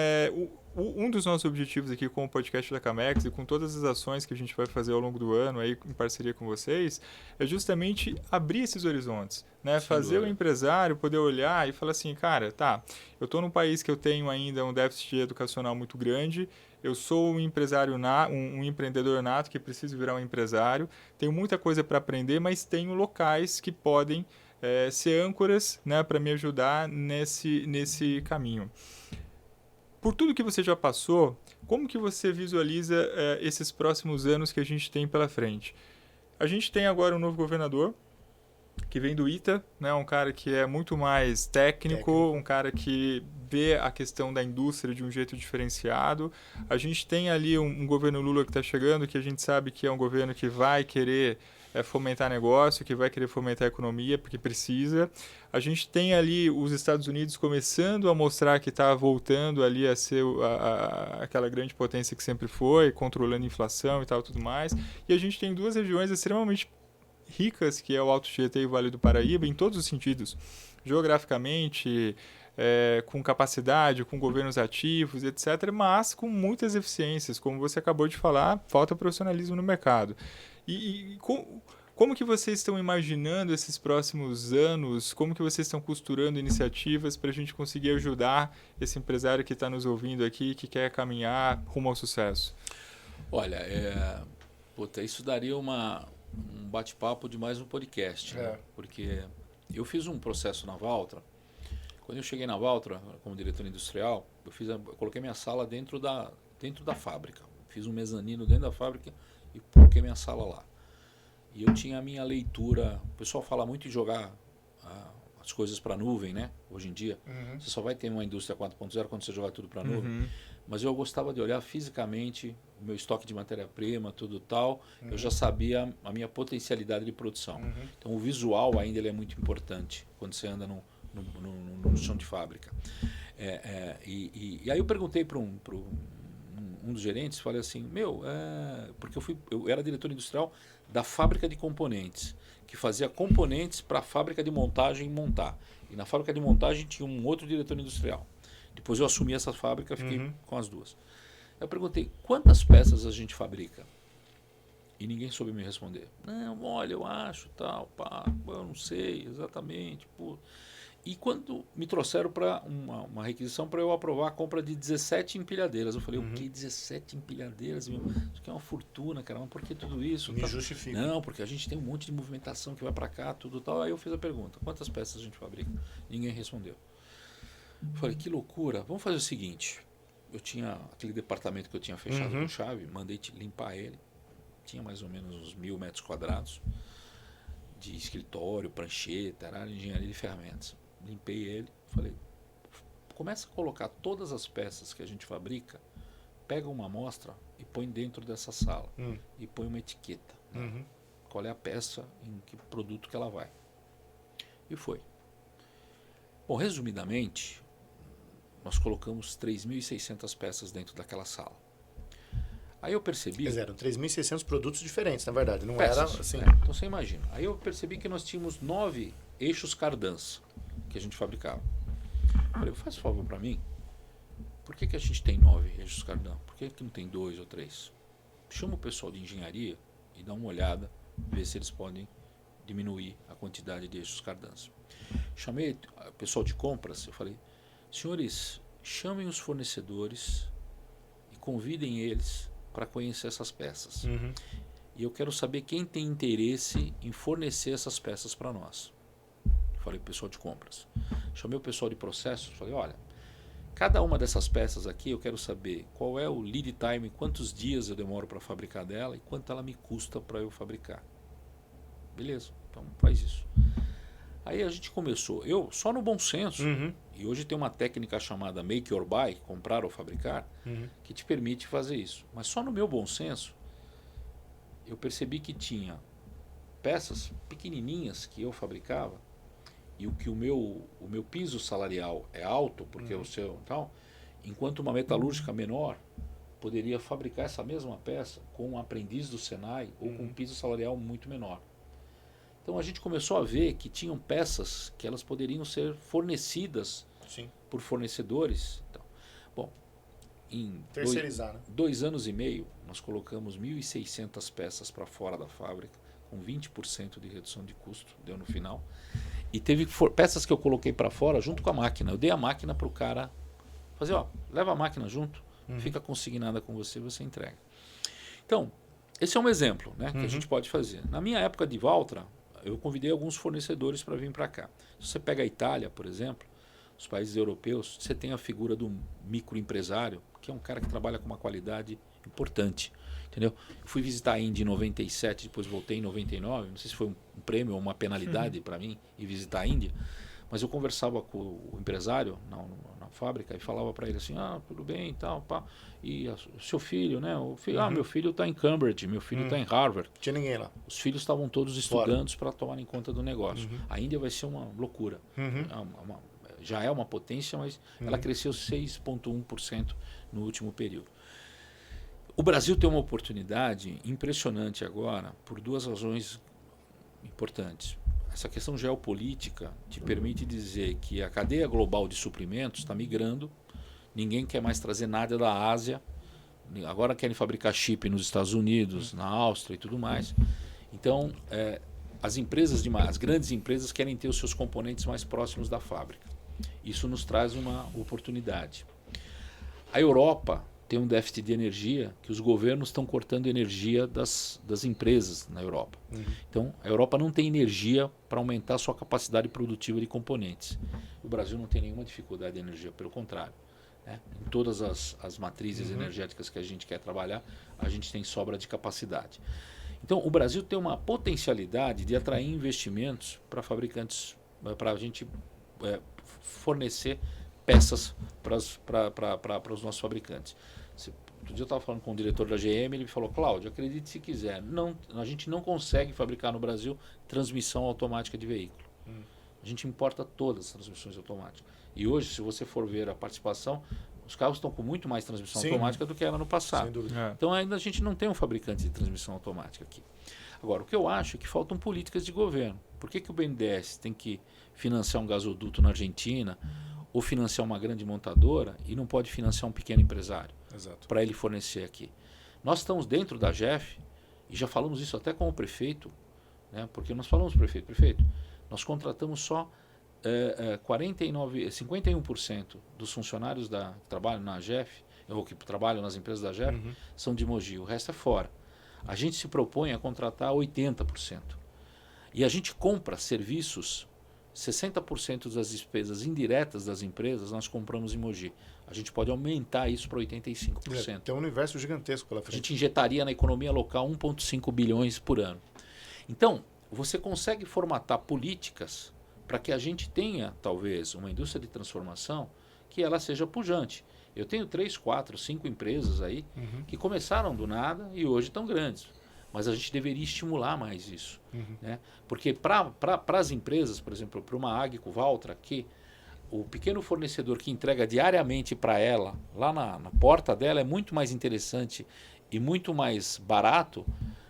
um dos nossos objetivos aqui com o podcast da Camex e com todas as ações que a gente vai fazer ao longo do ano aí em parceria com vocês, é justamente abrir esses horizontes, né? Fazer o empresário poder olhar e falar assim, cara, tá, eu estou num país que eu tenho ainda um déficit educacional muito grande, eu sou um empresário, um empreendedor nato que preciso virar um empresário, tenho muita coisa para aprender, mas tenho locais que podem ser âncoras, né, para me ajudar nesse caminho. Por tudo que você já passou, como que você visualiza esses próximos anos que a gente tem pela frente? A gente tem agora um novo governador, que vem do ITA, né? Um cara que é muito mais técnico, um cara que vê a questão da indústria de um jeito diferenciado. A gente tem ali um governo Lula que está chegando, que a gente sabe que é um governo que vai querer fomentar negócio, que vai querer fomentar a economia, porque precisa. A gente tem ali os Estados Unidos começando a mostrar que está voltando ali a ser aquela grande potência que sempre foi, controlando a inflação e tal, tudo mais. E a gente tem duas regiões extremamente ricas, que é o Alto Tietê e o Vale do Paraíba, em todos os sentidos, geograficamente, com capacidade, com governos ativos, etc., mas com muitas eficiências, como você acabou de falar, falta profissionalismo no mercado. Como que vocês estão imaginando esses próximos anos? Como que vocês estão costurando iniciativas para a gente conseguir ajudar esse empresário que está nos ouvindo aqui, que quer caminhar rumo ao sucesso? Olha, isso daria um bate-papo de mais um podcast, né? Porque eu fiz um processo na Valtra. Quando eu cheguei na Valtra, como diretor industrial, eu coloquei minha sala dentro da fábrica. Fiz um mezanino dentro da fábrica e coloquei minha sala lá. E eu tinha a minha leitura. O pessoal fala muito em jogar as coisas para a nuvem, né? Hoje em dia. Uhum. Você só vai ter uma indústria 4.0 quando você jogar tudo para a nuvem. Uhum. Mas eu gostava de olhar fisicamente o meu estoque de matéria-prima, tudo tal. Uhum. Eu já sabia a minha potencialidade de produção. Uhum. Então o visual ainda ele é muito importante quando você anda no chão de fábrica. E aí eu perguntei para um dos gerentes, falei assim, porque eu era diretor industrial da fábrica de componentes, que fazia componentes para a fábrica de montagem montar. E na fábrica de montagem tinha um outro diretor industrial. Depois eu assumi essa fábrica, fiquei com as duas. Eu perguntei, quantas peças a gente fabrica? E ninguém soube me responder. Não, olha, eu acho, tal, pá, eu não sei exatamente, pô. E quando me trouxeram para uma requisição para eu aprovar a compra de 17 empilhadeiras, eu falei, o que 17 empilhadeiras? Meu? Isso aqui é uma fortuna, cara, mas por que tudo isso? Me justifica. Não, porque a gente tem um monte de movimentação que vai para cá, tudo tal. Aí eu fiz a pergunta, quantas peças a gente fabrica? Ninguém respondeu. Eu falei, que loucura, vamos fazer o seguinte. Eu tinha aquele departamento que eu tinha fechado com chave, mandei limpar ele. Tinha mais ou menos uns 1.000 metros quadrados de escritório, prancheta, engenharia de ferramentas. Limpei ele, falei, começa a colocar todas as peças que a gente fabrica, pega uma amostra e põe dentro dessa sala e põe uma etiqueta. Né? Qual é a peça, em que produto que ela vai. E foi. Bom, resumidamente, nós colocamos 3.600 peças dentro daquela sala. Aí eu percebi... Quer dizer, eram 3.600 produtos diferentes, na verdade, não peças, era assim... Então você imagina. Aí eu percebi que nós tínhamos 9 eixos Cardans que a gente fabricava. Eu falei, faz um favor para mim, por que a gente tem 9 eixos Cardan? Por que não tem 2 ou 3? Chama o pessoal de engenharia e dá uma olhada, ver se eles podem diminuir a quantidade de eixos Cardans. Chamei o pessoal de compras, eu falei, senhores, chamem os fornecedores e convidem eles para conhecer essas peças. E eu quero saber quem tem interesse em fornecer essas peças para nós. Falei pro pessoal de compras. Chamei o pessoal de processos, falei, olha, cada uma dessas peças aqui eu quero saber qual é o lead time, quantos dias eu demoro para fabricar dela e quanto ela me custa para eu fabricar. Beleza, então faz isso. Aí a gente começou, eu só no bom senso, e hoje tem uma técnica chamada make or buy, comprar ou fabricar, que te permite fazer isso. Mas só no meu bom senso, eu percebi que tinha peças pequenininhas que eu fabricava, e o meu piso salarial é alto, porque o seu tal, enquanto uma metalúrgica menor poderia fabricar essa mesma peça com um aprendiz do Senai ou com um piso salarial muito menor. Então a gente começou a ver que tinham peças que elas poderiam ser fornecidas Sim. por fornecedores. Então, bom, em Terceirizar, né? 2 anos e meio, nós colocamos 1.600 peças para fora da fábrica, com 20% de redução de custo, deu no final. E teve peças que eu coloquei para fora junto com a máquina. Eu dei a máquina para o cara fazer, ó, leva a máquina junto, fica consignada com você, você entrega. Então, esse é um exemplo, né, que a gente pode fazer. Na minha época de Valtra, eu convidei alguns fornecedores para vir para cá. Se você pega a Itália, por exemplo, os países europeus, você tem a figura do microempresário, que é um cara que trabalha com uma qualidade importante. Entendeu? Eu fui visitar a Índia em 97, depois voltei em 99. Não sei se foi um prêmio ou uma penalidade para mim ir visitar a Índia, mas eu conversava com o empresário na fábrica e falava para ele assim: ah, tudo bem e tal, pá. E o seu filho, né? O filho, ah, meu filho está em Cambridge, meu filho está em Harvard. Tinha ninguém lá. Os filhos estavam todos estudando para tomarem conta do negócio. A Índia vai ser uma loucura. Já é uma potência, mas ela cresceu 6,1% no último período. O Brasil tem uma oportunidade impressionante agora por 2 razões importantes. Essa questão geopolítica te permite dizer que a cadeia global de suprimentos está migrando, ninguém quer mais trazer nada da Ásia, agora querem fabricar chip nos Estados Unidos, na Áustria e tudo mais. Então, as grandes empresas querem ter os seus componentes mais próximos da fábrica. Isso nos traz uma oportunidade. A Europa tem um déficit de energia que os governos estão cortando energia das empresas na Europa. Então, a Europa não tem energia para aumentar a sua capacidade produtiva de componentes. O Brasil não tem nenhuma dificuldade de energia, pelo contrário. Né? Em todas as matrizes energéticas que a gente quer trabalhar, a gente tem sobra de capacidade. Então, o Brasil tem uma potencialidade de atrair investimentos para fabricantes, para a gente fornecer peças para os nossos fabricantes. Outro dia eu estava falando com o diretor da GM, ele me falou: Cláudio, acredite se quiser, a gente não consegue fabricar no Brasil transmissão automática de veículo. A gente importa todas as transmissões automáticas. E hoje, se você for ver a participação, os carros estão com muito mais transmissão automática do que era no passado. Sem dúvida. Então ainda a gente não tem um fabricante de transmissão automática aqui. Agora, o que eu acho é que faltam políticas de governo. Por que o BNDES tem que financiar um gasoduto na Argentina ou financiar uma grande montadora e não pode financiar um pequeno empresário para ele fornecer aqui? Nós estamos dentro da GEF e já falamos isso até com o prefeito, né? Porque nós falamos para o prefeito, nós contratamos só 51% dos funcionários que trabalham na GEF, ou que trabalham nas empresas da GEF, são de Mogi, o resto é fora. A gente se propõe a contratar 80%. E a gente compra serviços, 60% das despesas indiretas das empresas nós compramos em Mogi. A gente pode aumentar isso para 85%. Tem um universo gigantesco pela frente. A gente injetaria na economia local 1,5 bilhões por ano. Então, você consegue formatar políticas para que a gente tenha, talvez, uma indústria de transformação que ela seja pujante. Eu tenho 3, 4, 5 empresas aí que começaram do nada e hoje estão grandes. Mas a gente deveria estimular mais isso. Né? Porque para as empresas, por exemplo, para uma Agco Valtra, que o pequeno fornecedor que entrega diariamente para ela, lá na porta dela, é muito mais interessante e muito mais barato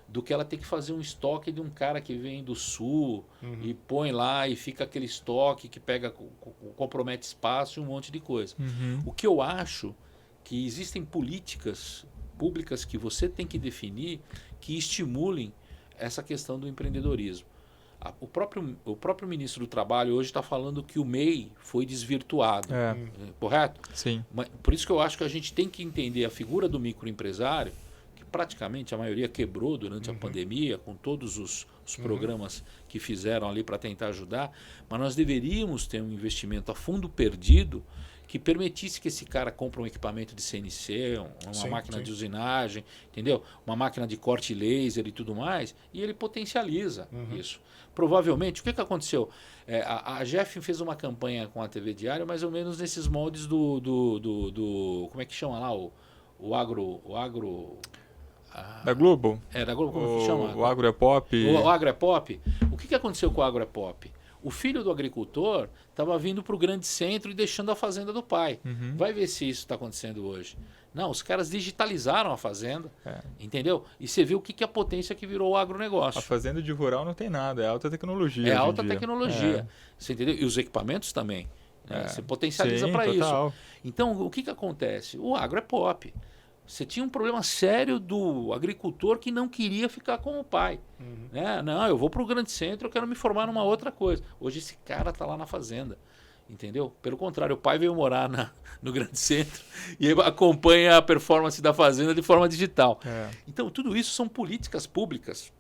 do que ela ter que fazer um estoque de um cara que vem do sul e põe lá e fica aquele estoque que compromete espaço e um monte de coisa. O que eu acho que existem políticas públicas que você tem que definir que estimulem essa questão do empreendedorismo. O próprio ministro do Trabalho hoje está falando que o MEI foi desvirtuado, correto? Sim. Mas, por isso que eu acho que a gente tem que entender a figura do microempresário, que praticamente a maioria quebrou durante a pandemia, com todos os programas que fizeram ali para tentar ajudar, mas nós deveríamos ter um investimento a fundo perdido que permitisse que esse cara compre um equipamento de CNC, uma máquina de usinagem, entendeu? Uma máquina de corte laser e tudo mais, e ele potencializa isso. Provavelmente, o que aconteceu? A GEF fez uma campanha com a TV Diário, mais ou menos nesses moldes do como é que chama lá? O agro... Da Globo? Da Globo, como que chama? O Agro é Pop. O Agro é Pop. O que aconteceu com o Agro é Pop? O filho do agricultor estava vindo para o grande centro e deixando a fazenda do pai. Vai ver se isso está acontecendo hoje. Não, os caras digitalizaram a fazenda, entendeu? E você vê o que é a potência que virou o agronegócio. A fazenda de rural não tem nada, é alta tecnologia. É alta tecnologia, você entendeu? E os equipamentos também. Né? Você potencializa para isso. Então, o que acontece? O agro é pop. Você tinha um problema sério do agricultor que não queria ficar com o pai. Né? Não, eu vou para o grande centro, eu quero me formar numa outra coisa. Hoje esse cara está lá na fazenda. Entendeu? Pelo contrário, o pai veio morar no grande centro e acompanha a performance da fazenda de forma digital. Então, tudo isso são políticas públicas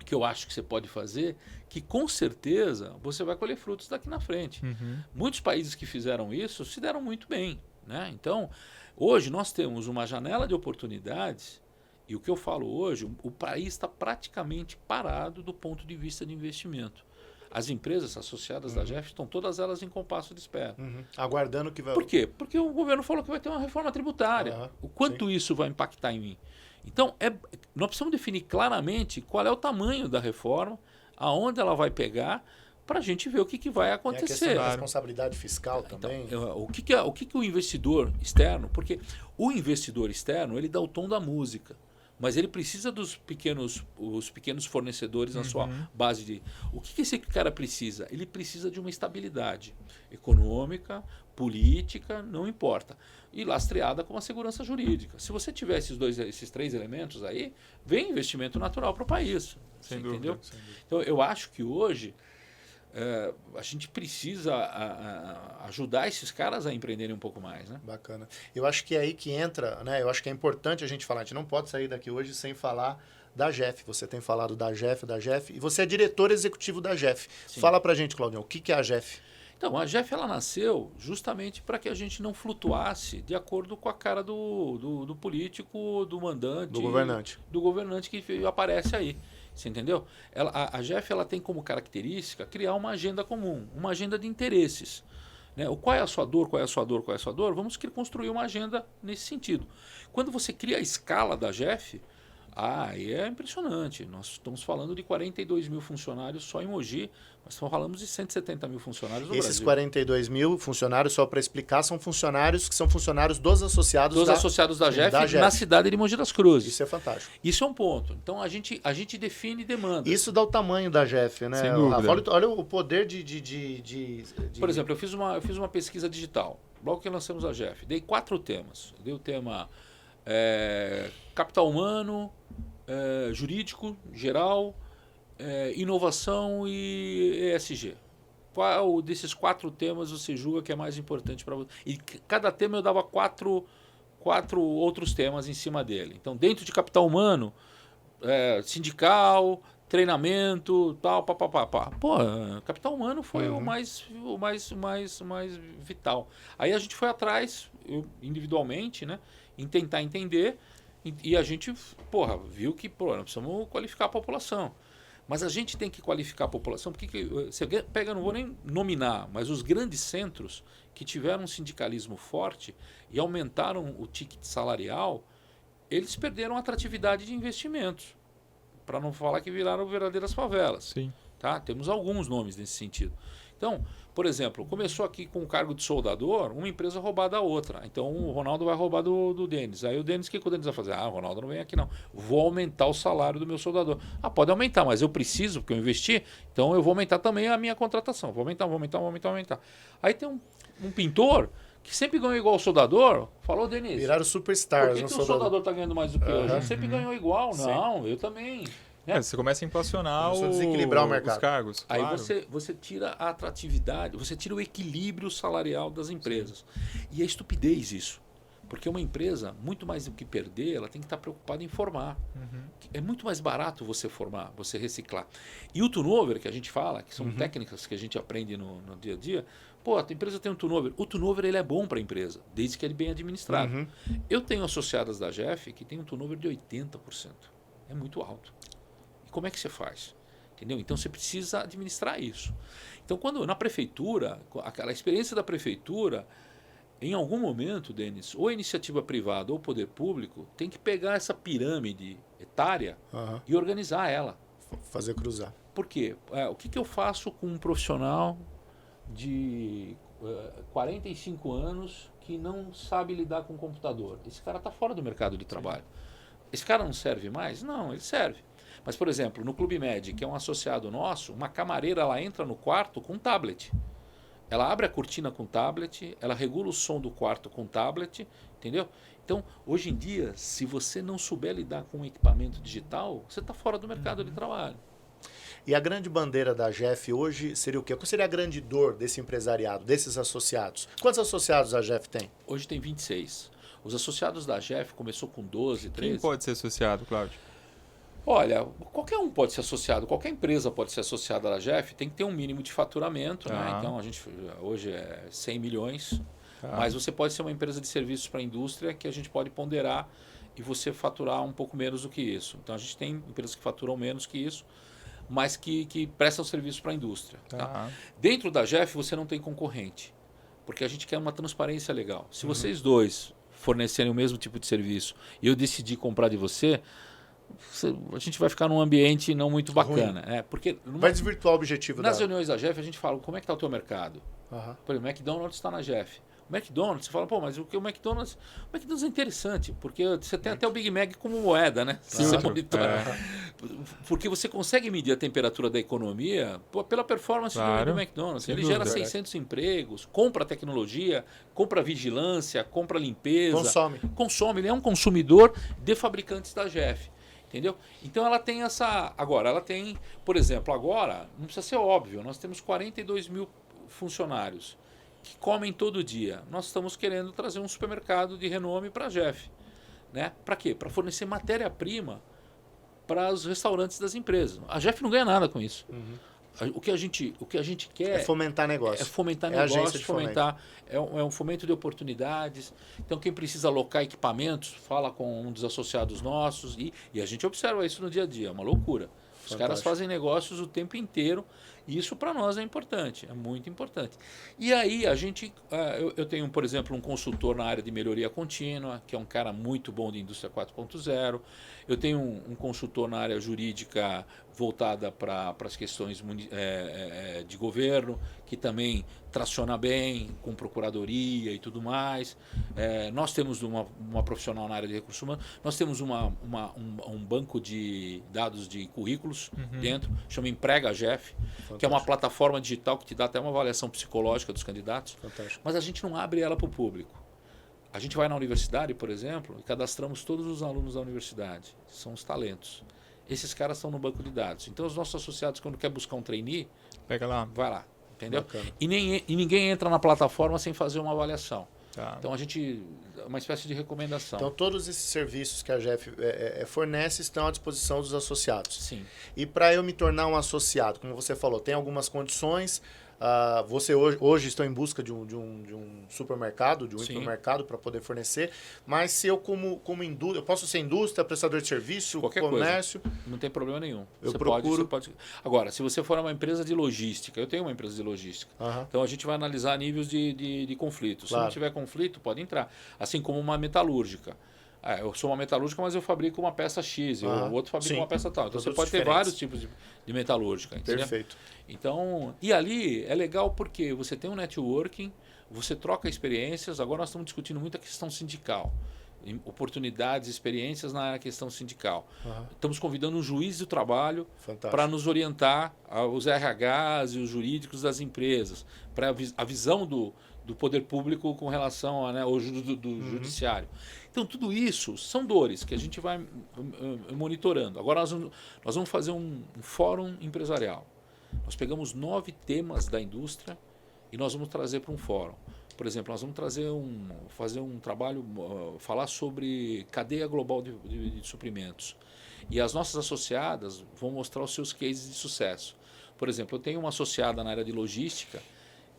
que eu acho que você pode fazer, que com certeza você vai colher frutos daqui na frente. Muitos países que fizeram isso se deram muito bem. Né? Então, hoje nós temos uma janela de oportunidades e o que eu falo hoje, o país está praticamente parado do ponto de vista de investimento. As empresas associadas da GEF estão todas elas em compasso de espera. Aguardando que vai... Por quê? Porque o governo falou que vai ter uma reforma tributária. O quanto isso vai impactar em mim? Então, nós precisamos definir claramente qual é o tamanho da reforma, aonde ela vai pegar, para a gente ver o que vai acontecer. E a questão da responsabilidade fiscal também. Então, o que o investidor externo... Porque o investidor externo, ele dá o tom da música. Mas ele precisa dos os pequenos fornecedores na sua base de... O que esse cara precisa? Ele precisa de uma estabilidade econômica, política, não importa. E lastreada com uma segurança jurídica. Se você tiver esses 3 elementos aí, vem investimento natural para o país. Sem dúvida, entendeu? Sem dúvida. Então, eu acho que hoje a gente precisa ajudar esses caras a empreenderem um pouco mais, né? Bacana. Eu acho que é aí que entra, né? Eu acho que é importante a gente falar. A gente não pode sair daqui hoje sem falar da GEF. Você tem falado da GEF, e você é diretor executivo da GEF. Sim. Fala pra gente, Claudião, o que é a GEF? Então, a GEF ela nasceu justamente para que a gente não flutuasse de acordo com a cara do político, do mandante, do governante que aparece aí. Você entendeu? A GEF ela tem como característica criar uma agenda comum, uma agenda de interesses. Né? Qual é a sua dor, qual é a sua dor, qual é a sua dor? Vamos construir uma agenda nesse sentido. Quando você cria a escala da GEF, aí é impressionante. Nós estamos falando de 42 mil funcionários só em Mogi, nós falamos de 170 mil funcionários no Brasil. Esses 42 mil funcionários, só para explicar, são funcionários que são funcionários dos associados da GEF na cidade de Mogi das Cruzes. Isso é fantástico. Isso é um ponto. Então a gente define demanda. Isso dá o tamanho da GEF, né? Sem dúvida. Olha o poder de... Por exemplo, eu fiz uma pesquisa digital. Logo que lançamos a GEF, dei 4 temas. Eu dei o tema capital humano, jurídico, geral, inovação e ESG. Qual desses 4 temas você julga que é mais importante para você? E cada tema eu dava 4 outros temas em cima dele. Então, dentro de capital humano, sindical, treinamento, tal, papapá. Pô, capital humano foi o mais vital. Aí a gente foi atrás, individualmente, né, em tentar entender. E a gente, viu que nós precisamos qualificar a população. Mas a gente tem que qualificar a população, porque você pega, não vou nem nominar, mas os grandes centros que tiveram um sindicalismo forte e aumentaram o ticket salarial, eles perderam a atratividade de investimentos. Para não falar que viraram verdadeiras favelas. Sim. Tá? Temos alguns nomes nesse sentido. Então, por exemplo, começou aqui com o cargo de soldador, uma empresa roubar da outra. Então o Ronaldo vai roubar do Denis. Aí o Denis, o que o Denis vai fazer? O Ronaldo não vem aqui não. Vou aumentar o salário do meu soldador. Pode aumentar, mas eu preciso, porque eu investi, então eu vou aumentar também a minha contratação. Vou aumentar. Aí tem um pintor que sempre ganhou igual o soldador, falou, Denis. Viraram superstars. Por que o soldador está ganhando mais do que eu? A gente sempre ganhou igual. Sim. Não, eu também. Você começa a inflacionar desequilibrar o mercado. os cargos. Aí claro. você tira a atratividade, você tira o equilíbrio salarial das empresas. E é estupidez isso. Porque uma empresa, muito mais do que perder, ela tem que estar preocupada em formar. É muito mais barato você formar, você reciclar. E o turnover, que a gente fala, que são técnicas que a gente aprende no dia a dia, a empresa tem um turnover. O turnover ele é bom para a empresa, desde que ele é bem administrado. Eu tenho associadas da GEF que tem um turnover de 80%. É muito alto. Como é que você faz? Entendeu? Então você precisa administrar isso. Então, quando na prefeitura, aquela experiência da prefeitura, em algum momento, Denis, ou a iniciativa privada ou o poder público tem que pegar essa pirâmide etária e organizar ela. Fazer cruzar. Por quê? O que eu faço com um profissional de 45 anos que não sabe lidar com o computador? Esse cara está fora do mercado de trabalho. Esse cara não serve mais? Não, ele serve. Mas, por exemplo, no Clube Med, que é um associado nosso, uma camareira ela entra no quarto com um tablet. Ela abre a cortina com tablet, ela regula o som do quarto com tablet, entendeu? Então, hoje em dia, se você não souber lidar com um equipamento digital, você está fora do mercado de trabalho. E a grande bandeira da GEF hoje seria o quê? Qual seria a grande dor desse empresariado, desses associados? Quantos associados a GEF tem? Hoje tem 26. Os associados da GEF começou com 12, 13. Quem pode ser associado, Cláudio? Olha, qualquer um pode ser associado, qualquer empresa pode ser associada à GEF, tem que ter um mínimo de faturamento, né? Então a gente hoje é 100 milhões, mas você pode ser uma empresa de serviços para a indústria que a gente pode ponderar e você faturar um pouco menos do que isso. Então a gente tem empresas que faturam menos que isso, mas que prestam serviço para a indústria. Tá? Dentro da GEF você não tem concorrente, porque a gente quer uma transparência legal. Se vocês dois fornecerem o mesmo tipo de serviço e eu decidir comprar de você, a gente vai ficar num ambiente não muito bacana. Porque vai desvirtuar o objetivo nas reuniões da GEF a gente fala, como é que está o teu mercado? Por exemplo, o McDonald's está na GEF. O McDonald's, você fala, pô, mas o que o McDonald's é interessante, porque você tem até o Big Mac como moeda, né? Se você monitora. Porque você consegue medir a temperatura da economia pela performance do McDonald's. Ele gera 600 empregos, compra tecnologia, compra vigilância, compra limpeza. Consome. Ele é um consumidor de fabricantes da GEF. Entendeu? Então ela tem essa... Agora, ela tem, por exemplo, não precisa ser óbvio, nós temos 42 mil funcionários que comem todo dia. Nós estamos querendo trazer um supermercado de renome para a GEF. Né? Para quê? Para fornecer matéria-prima para os restaurantes das empresas. A GEF não ganha nada com isso. O que a gente quer é fomentar negócio. É um fomento de oportunidades. Então, quem precisa alocar equipamentos, fala com um dos associados nossos. E a gente observa isso no dia a dia, é uma loucura. Os caras fazem negócios o tempo inteiro e isso para nós é importante, é muito importante. E aí a gente, eu tenho, por exemplo, um consultor na área de melhoria contínua, que é um cara muito bom de indústria 4.0. Eu tenho um consultor na área jurídica voltada para as questões de governo, que também traciona bem, com procuradoria e tudo mais. Nós temos uma profissional na área de recursos humanos, nós temos um banco de dados de currículos dentro, chama Emprega GEF, que é uma plataforma digital que te dá até uma avaliação psicológica dos candidatos. Fantástico. Mas a gente não abre ela para o público. A gente vai na universidade, por exemplo, e cadastramos todos os alunos da universidade, são os talentos. Esses caras estão no banco de dados. Então, os nossos associados, quando quer buscar um trainee, pega lá. Vai lá, entendeu? E ninguém entra na plataforma sem fazer uma avaliação. Então, uma espécie de recomendação. Então, todos esses serviços que a GEF fornece estão à disposição dos associados. Sim. E para eu me tornar um associado, como você falou, tem algumas condições. Você hoje estou em busca de um supermercado, de um hipermercado para poder fornecer, mas se eu como indústria, eu posso ser indústria, prestador de serviço, qualquer comércio, coisa. Não tem problema nenhum. Eu procuro. Pode. Agora, se você for uma empresa de logística, eu tenho uma empresa de logística, então a gente vai analisar níveis de conflito. Se não tiver conflito, pode entrar. Assim como uma metalúrgica. Eu sou uma metalúrgica, mas eu fabrico uma peça X, o outro fabrica uma peça tal. Então você pode ter vários tipos de metalúrgica. Entendeu? Perfeito. Então, e ali é legal porque você tem um networking, você troca experiências. Agora nós estamos discutindo muito a questão sindical. Oportunidades, experiências na questão sindical. Estamos convidando um juiz do trabalho para nos orientar, os RHs e os jurídicos das empresas, para a visão do poder público com relação ao judiciário. Então, tudo isso são dores que a gente vai monitorando. Agora, nós vamos fazer um fórum empresarial. Nós pegamos 9 temas da indústria e nós vamos trazer para um fórum. Por exemplo, nós vamos fazer um trabalho, falar sobre cadeia global de suprimentos. E as nossas associadas vão mostrar os seus cases de sucesso. Por exemplo, eu tenho uma associada na área de logística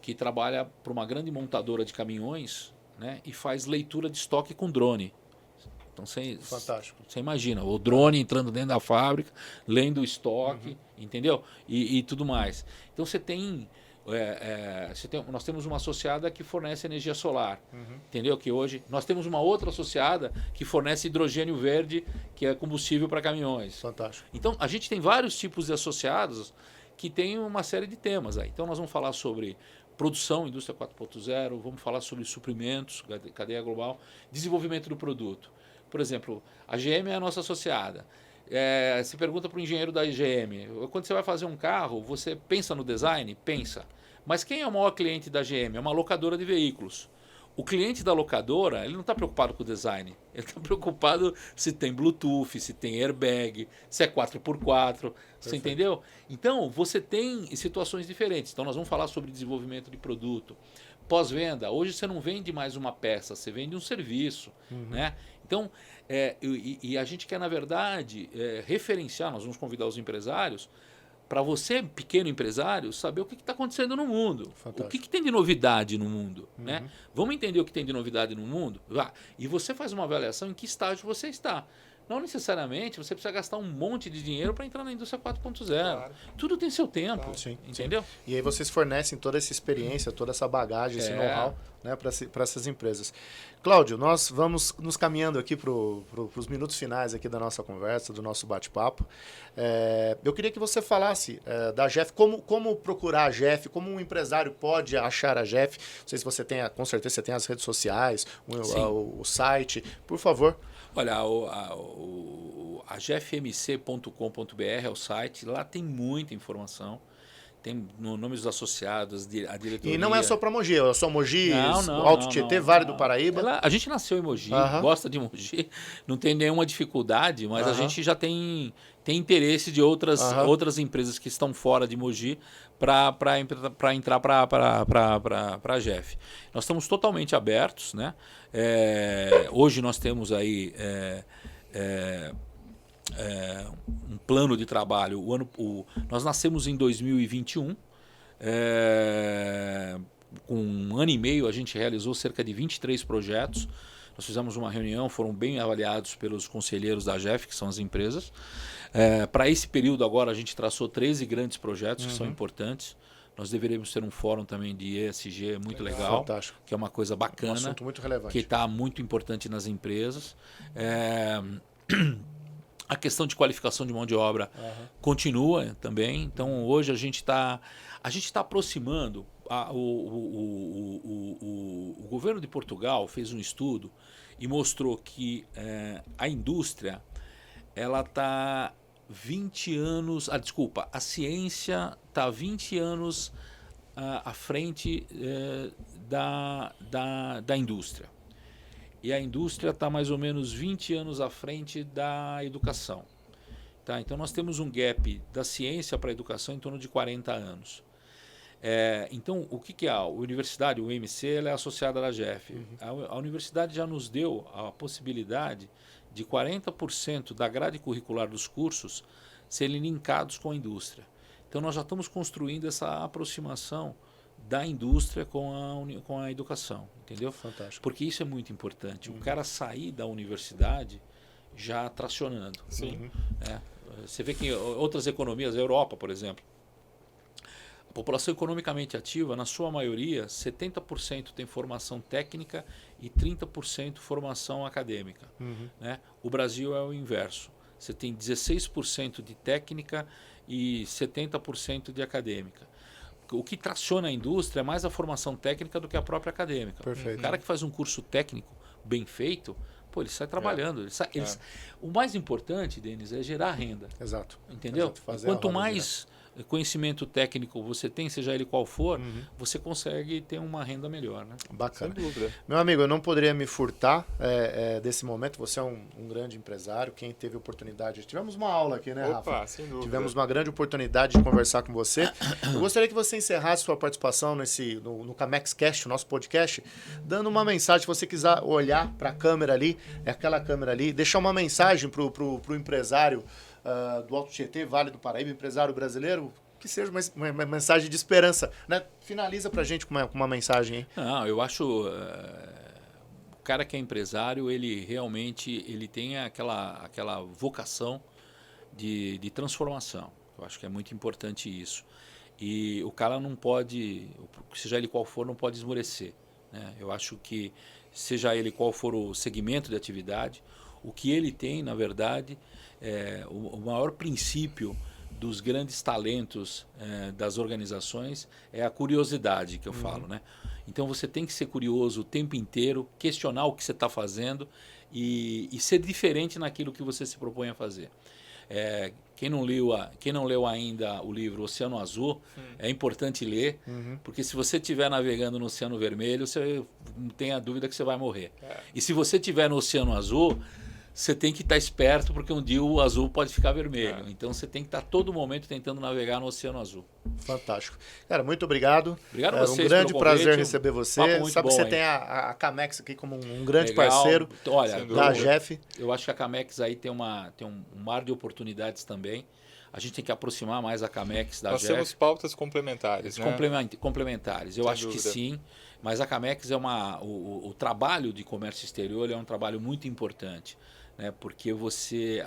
que trabalha para uma grande montadora de caminhões, né, e faz leitura de estoque com drone. Então Fantástico. Você imagina, o drone entrando dentro da fábrica, lendo o estoque, entendeu? E tudo mais. Então você tem Nós temos uma associada que fornece energia solar, entendeu? Que hoje nós temos uma outra associada que fornece hidrogênio verde, que é combustível para caminhões. Fantástico. Então, a gente tem vários tipos de associados que tem uma série de temas aí. Então, nós vamos falar sobre produção, indústria 4.0, vamos falar sobre suprimentos, cadeia global, desenvolvimento do produto. Por exemplo, a GM é a nossa associada. Você pergunta para o engenheiro da GM, quando você vai fazer um carro, você pensa no design? Pensa. Mas quem é o maior cliente da GM? É uma locadora de veículos. O cliente da locadora, ele não está preocupado com o design. Ele está preocupado se tem Bluetooth, se tem airbag, se é 4x4. Você entendeu? Então, você tem situações diferentes. Então, nós vamos falar sobre desenvolvimento de produto. Pós-venda, hoje você não vende mais uma peça, você vende um serviço. Né? Então, a gente quer, na verdade, referenciar, nós vamos convidar os empresários, para você, pequeno empresário, saber o que está acontecendo no mundo. Fantástico. O que tem de novidade no mundo. Né? Vamos entender o que tem de novidade no mundo? E você faz uma avaliação em que estágio você está. Não necessariamente você precisa gastar um monte de dinheiro para entrar na indústria 4.0. Claro. Tudo tem seu tempo. Claro. Sim, entendeu? Sim. E aí vocês fornecem toda essa experiência, toda essa bagagem, esse know-how, né, para essas empresas. Cláudio, nós vamos nos caminhando aqui para os minutos finais aqui da nossa conversa, do nosso bate-papo. Eu queria que você falasse da GEF, como procurar a GEF, como um empresário pode achar a GEF. Não sei se você tem, com certeza você tem as redes sociais, o site. Por favor. Olha, a gfmc.com.br é o site, lá tem muita informação. Tem nomes dos associados, a diretoria. E não é só para Mogi, é só Mogi, Alto Tietê, Vale do Paraíba. A gente nasceu em Mogi, gosta de Mogi, não tem nenhuma dificuldade, mas a gente já tem interesse de outras empresas que estão fora de Mogi para entrar para a GEF. Nós estamos totalmente abertos, né? Hoje nós temos aí um plano de trabalho. Nós nascemos em 2021. Com um ano e meio a gente realizou cerca de 23 projetos. Nós fizemos uma reunião, foram bem avaliados pelos conselheiros da GEF, que são as empresas. Para esse período agora a gente traçou 13 grandes projetos que são importantes. Nós deveríamos ter um fórum também de ESG muito legal, fantástico, que é uma coisa bacana, um assunto muito relevante, que está muito importante nas empresas. A questão de qualificação de mão de obra continua também. Então, hoje a gente está aproximando. O governo de Portugal fez um estudo e mostrou que a indústria está 20 anos... a ciência está 20 anos à frente da indústria. E a indústria está mais ou menos 20 anos à frente da educação. Tá? Então, nós temos um gap da ciência para a educação em torno de 40 anos. Então, o que é a universidade? O UMC ela é associada à GEF. A universidade já nos deu a possibilidade de 40% da grade curricular dos cursos serem linkados com a indústria. Então, nós já estamos construindo essa aproximação da indústria com a educação, entendeu? Fantástico. Porque isso é muito importante. O cara sair da universidade já tracionando. Sim. Você vê que em outras economias, a Europa, por exemplo, a população economicamente ativa, na sua maioria, 70% tem formação técnica e 30% formação acadêmica. Né? O Brasil é o inverso. Você tem 16% de técnica e 70% de acadêmica. O que traciona a indústria é mais a formação técnica do que a própria acadêmica. Perfeito. O cara que faz um curso técnico bem feito, ele sai trabalhando. O mais importante, Denis, é gerar renda. Exato. Entendeu? Exato. Quanto mais conhecimento técnico você tem, seja ele qual for, você consegue ter uma renda melhor. Né? Bacana. Sem dúvida. Meu amigo, eu não poderia me furtar desse momento. Você é um grande empresário. Quem teve oportunidade... Tivemos uma aula aqui, né, Rafa? Opa, sem dúvida. Tivemos uma grande oportunidade de conversar com você. Eu gostaria que você encerrasse sua participação no Camex Cast, o nosso podcast, dando uma mensagem. Se você quiser olhar para a câmera ali, aquela câmera ali, deixar uma mensagem para o empresário do Alto Tietê, Vale do Paraíba, empresário brasileiro, que seja uma mensagem de esperança. Né? Finaliza para a gente com uma mensagem aí. Não, eu acho... o cara que é empresário, ele realmente tem aquela vocação de transformação. Eu acho que é muito importante isso. E o cara não pode, seja ele qual for, não pode esmorecer, né? Eu acho que, seja ele qual for o segmento de atividade, o que ele tem, na verdade, o maior princípio dos grandes talentos das organizações é a curiosidade, que eu falo, né? Então você tem que ser curioso o tempo inteiro, questionar o que você está fazendo e ser diferente naquilo que você se propõe a fazer. Quem não leu ainda o livro Oceano Azul, é importante ler, porque se você estiver navegando no Oceano Vermelho, você não tem a dúvida que você vai morrer. E se você estiver no Oceano Azul, você tem que estar esperto, porque um dia o azul pode ficar vermelho. Então você tem que estar todo momento tentando navegar no Oceano Azul. Fantástico. Cara, muito obrigado. Obrigado a vocês. Um grande prazer receber você. Sabe que você tem a Camex aqui como um grande parceiro. Olha, da Jeff. Eu acho que a Camex aí tem um mar de oportunidades também. A gente tem que aproximar mais a Camex da Jeff. Nós temos pautas complementares, né? Complementares. Eu acho que sim. Mas a Camex o trabalho de comércio exterior é um trabalho muito importante, né? Porque você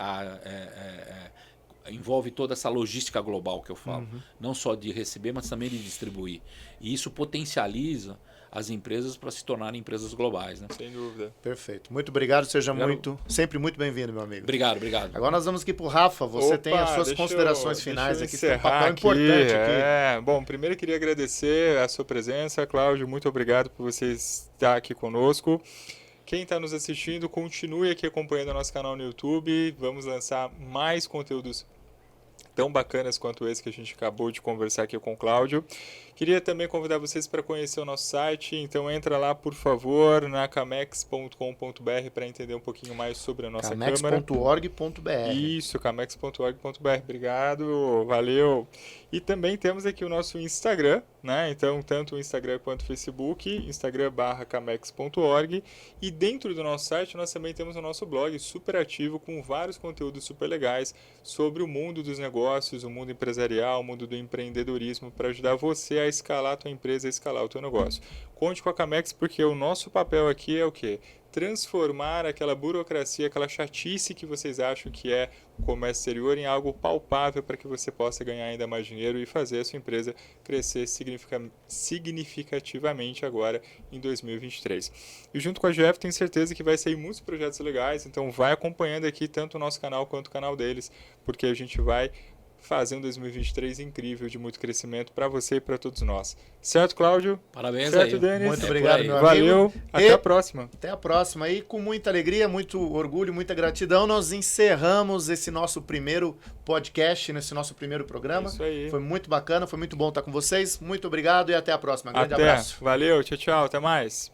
envolve toda essa logística global que eu falo, não só de receber, mas também de distribuir. E isso potencializa as empresas para se tornarem empresas globais, né? Sem dúvida. Perfeito. Muito obrigado, sempre muito bem-vindo, meu amigo. Obrigado. Agora nós vamos aqui para o Rafa. Você tem as suas considerações finais aqui, tem um papel importante aqui. Bom, primeiro eu queria agradecer a sua presença, Cláudio. Muito obrigado por você estar aqui conosco. Quem está nos assistindo, continue aqui acompanhando o nosso canal no YouTube. Vamos lançar mais conteúdos tão bacanas quanto esse que a gente acabou de conversar aqui com o Cláudio. Queria também convidar vocês para conhecer o nosso site, então entra lá, por favor, na camex.com.br para entender um pouquinho mais sobre a nossa câmara. Camex.org.br. Isso, camex.org.br. Obrigado, valeu. E também temos aqui o nosso Instagram, né? Então, tanto o Instagram quanto o Facebook, instagram.camex.org. E dentro do nosso site, nós também temos o nosso blog super ativo com vários conteúdos super legais sobre o mundo dos negócios, o mundo empresarial, o mundo do empreendedorismo, para ajudar você a escalar a tua empresa, a escalar o teu negócio. Conte com a Camex, porque o nosso papel aqui é o quê? Transformar aquela burocracia, aquela chatice que vocês acham que é o comércio exterior em algo palpável para que você possa ganhar ainda mais dinheiro e fazer a sua empresa crescer significativamente agora em 2023. E junto com a Jeff, tenho certeza que vai sair muitos projetos legais, então vai acompanhando aqui tanto o nosso canal quanto o canal deles, porque a gente vai fazer um 2023 incrível, de muito crescimento para você e para todos nós. Certo, Cláudio? Parabéns certo, aí. Denis? Muito obrigado, meu amigo. Valeu, até a próxima. Até a próxima. E com muita alegria, muito orgulho, muita gratidão, nós encerramos esse nosso primeiro podcast, nesse nosso primeiro programa. Isso aí. Foi muito bacana, foi muito bom estar com vocês. Muito obrigado e até a próxima. Grande abraço. Valeu, tchau, até mais.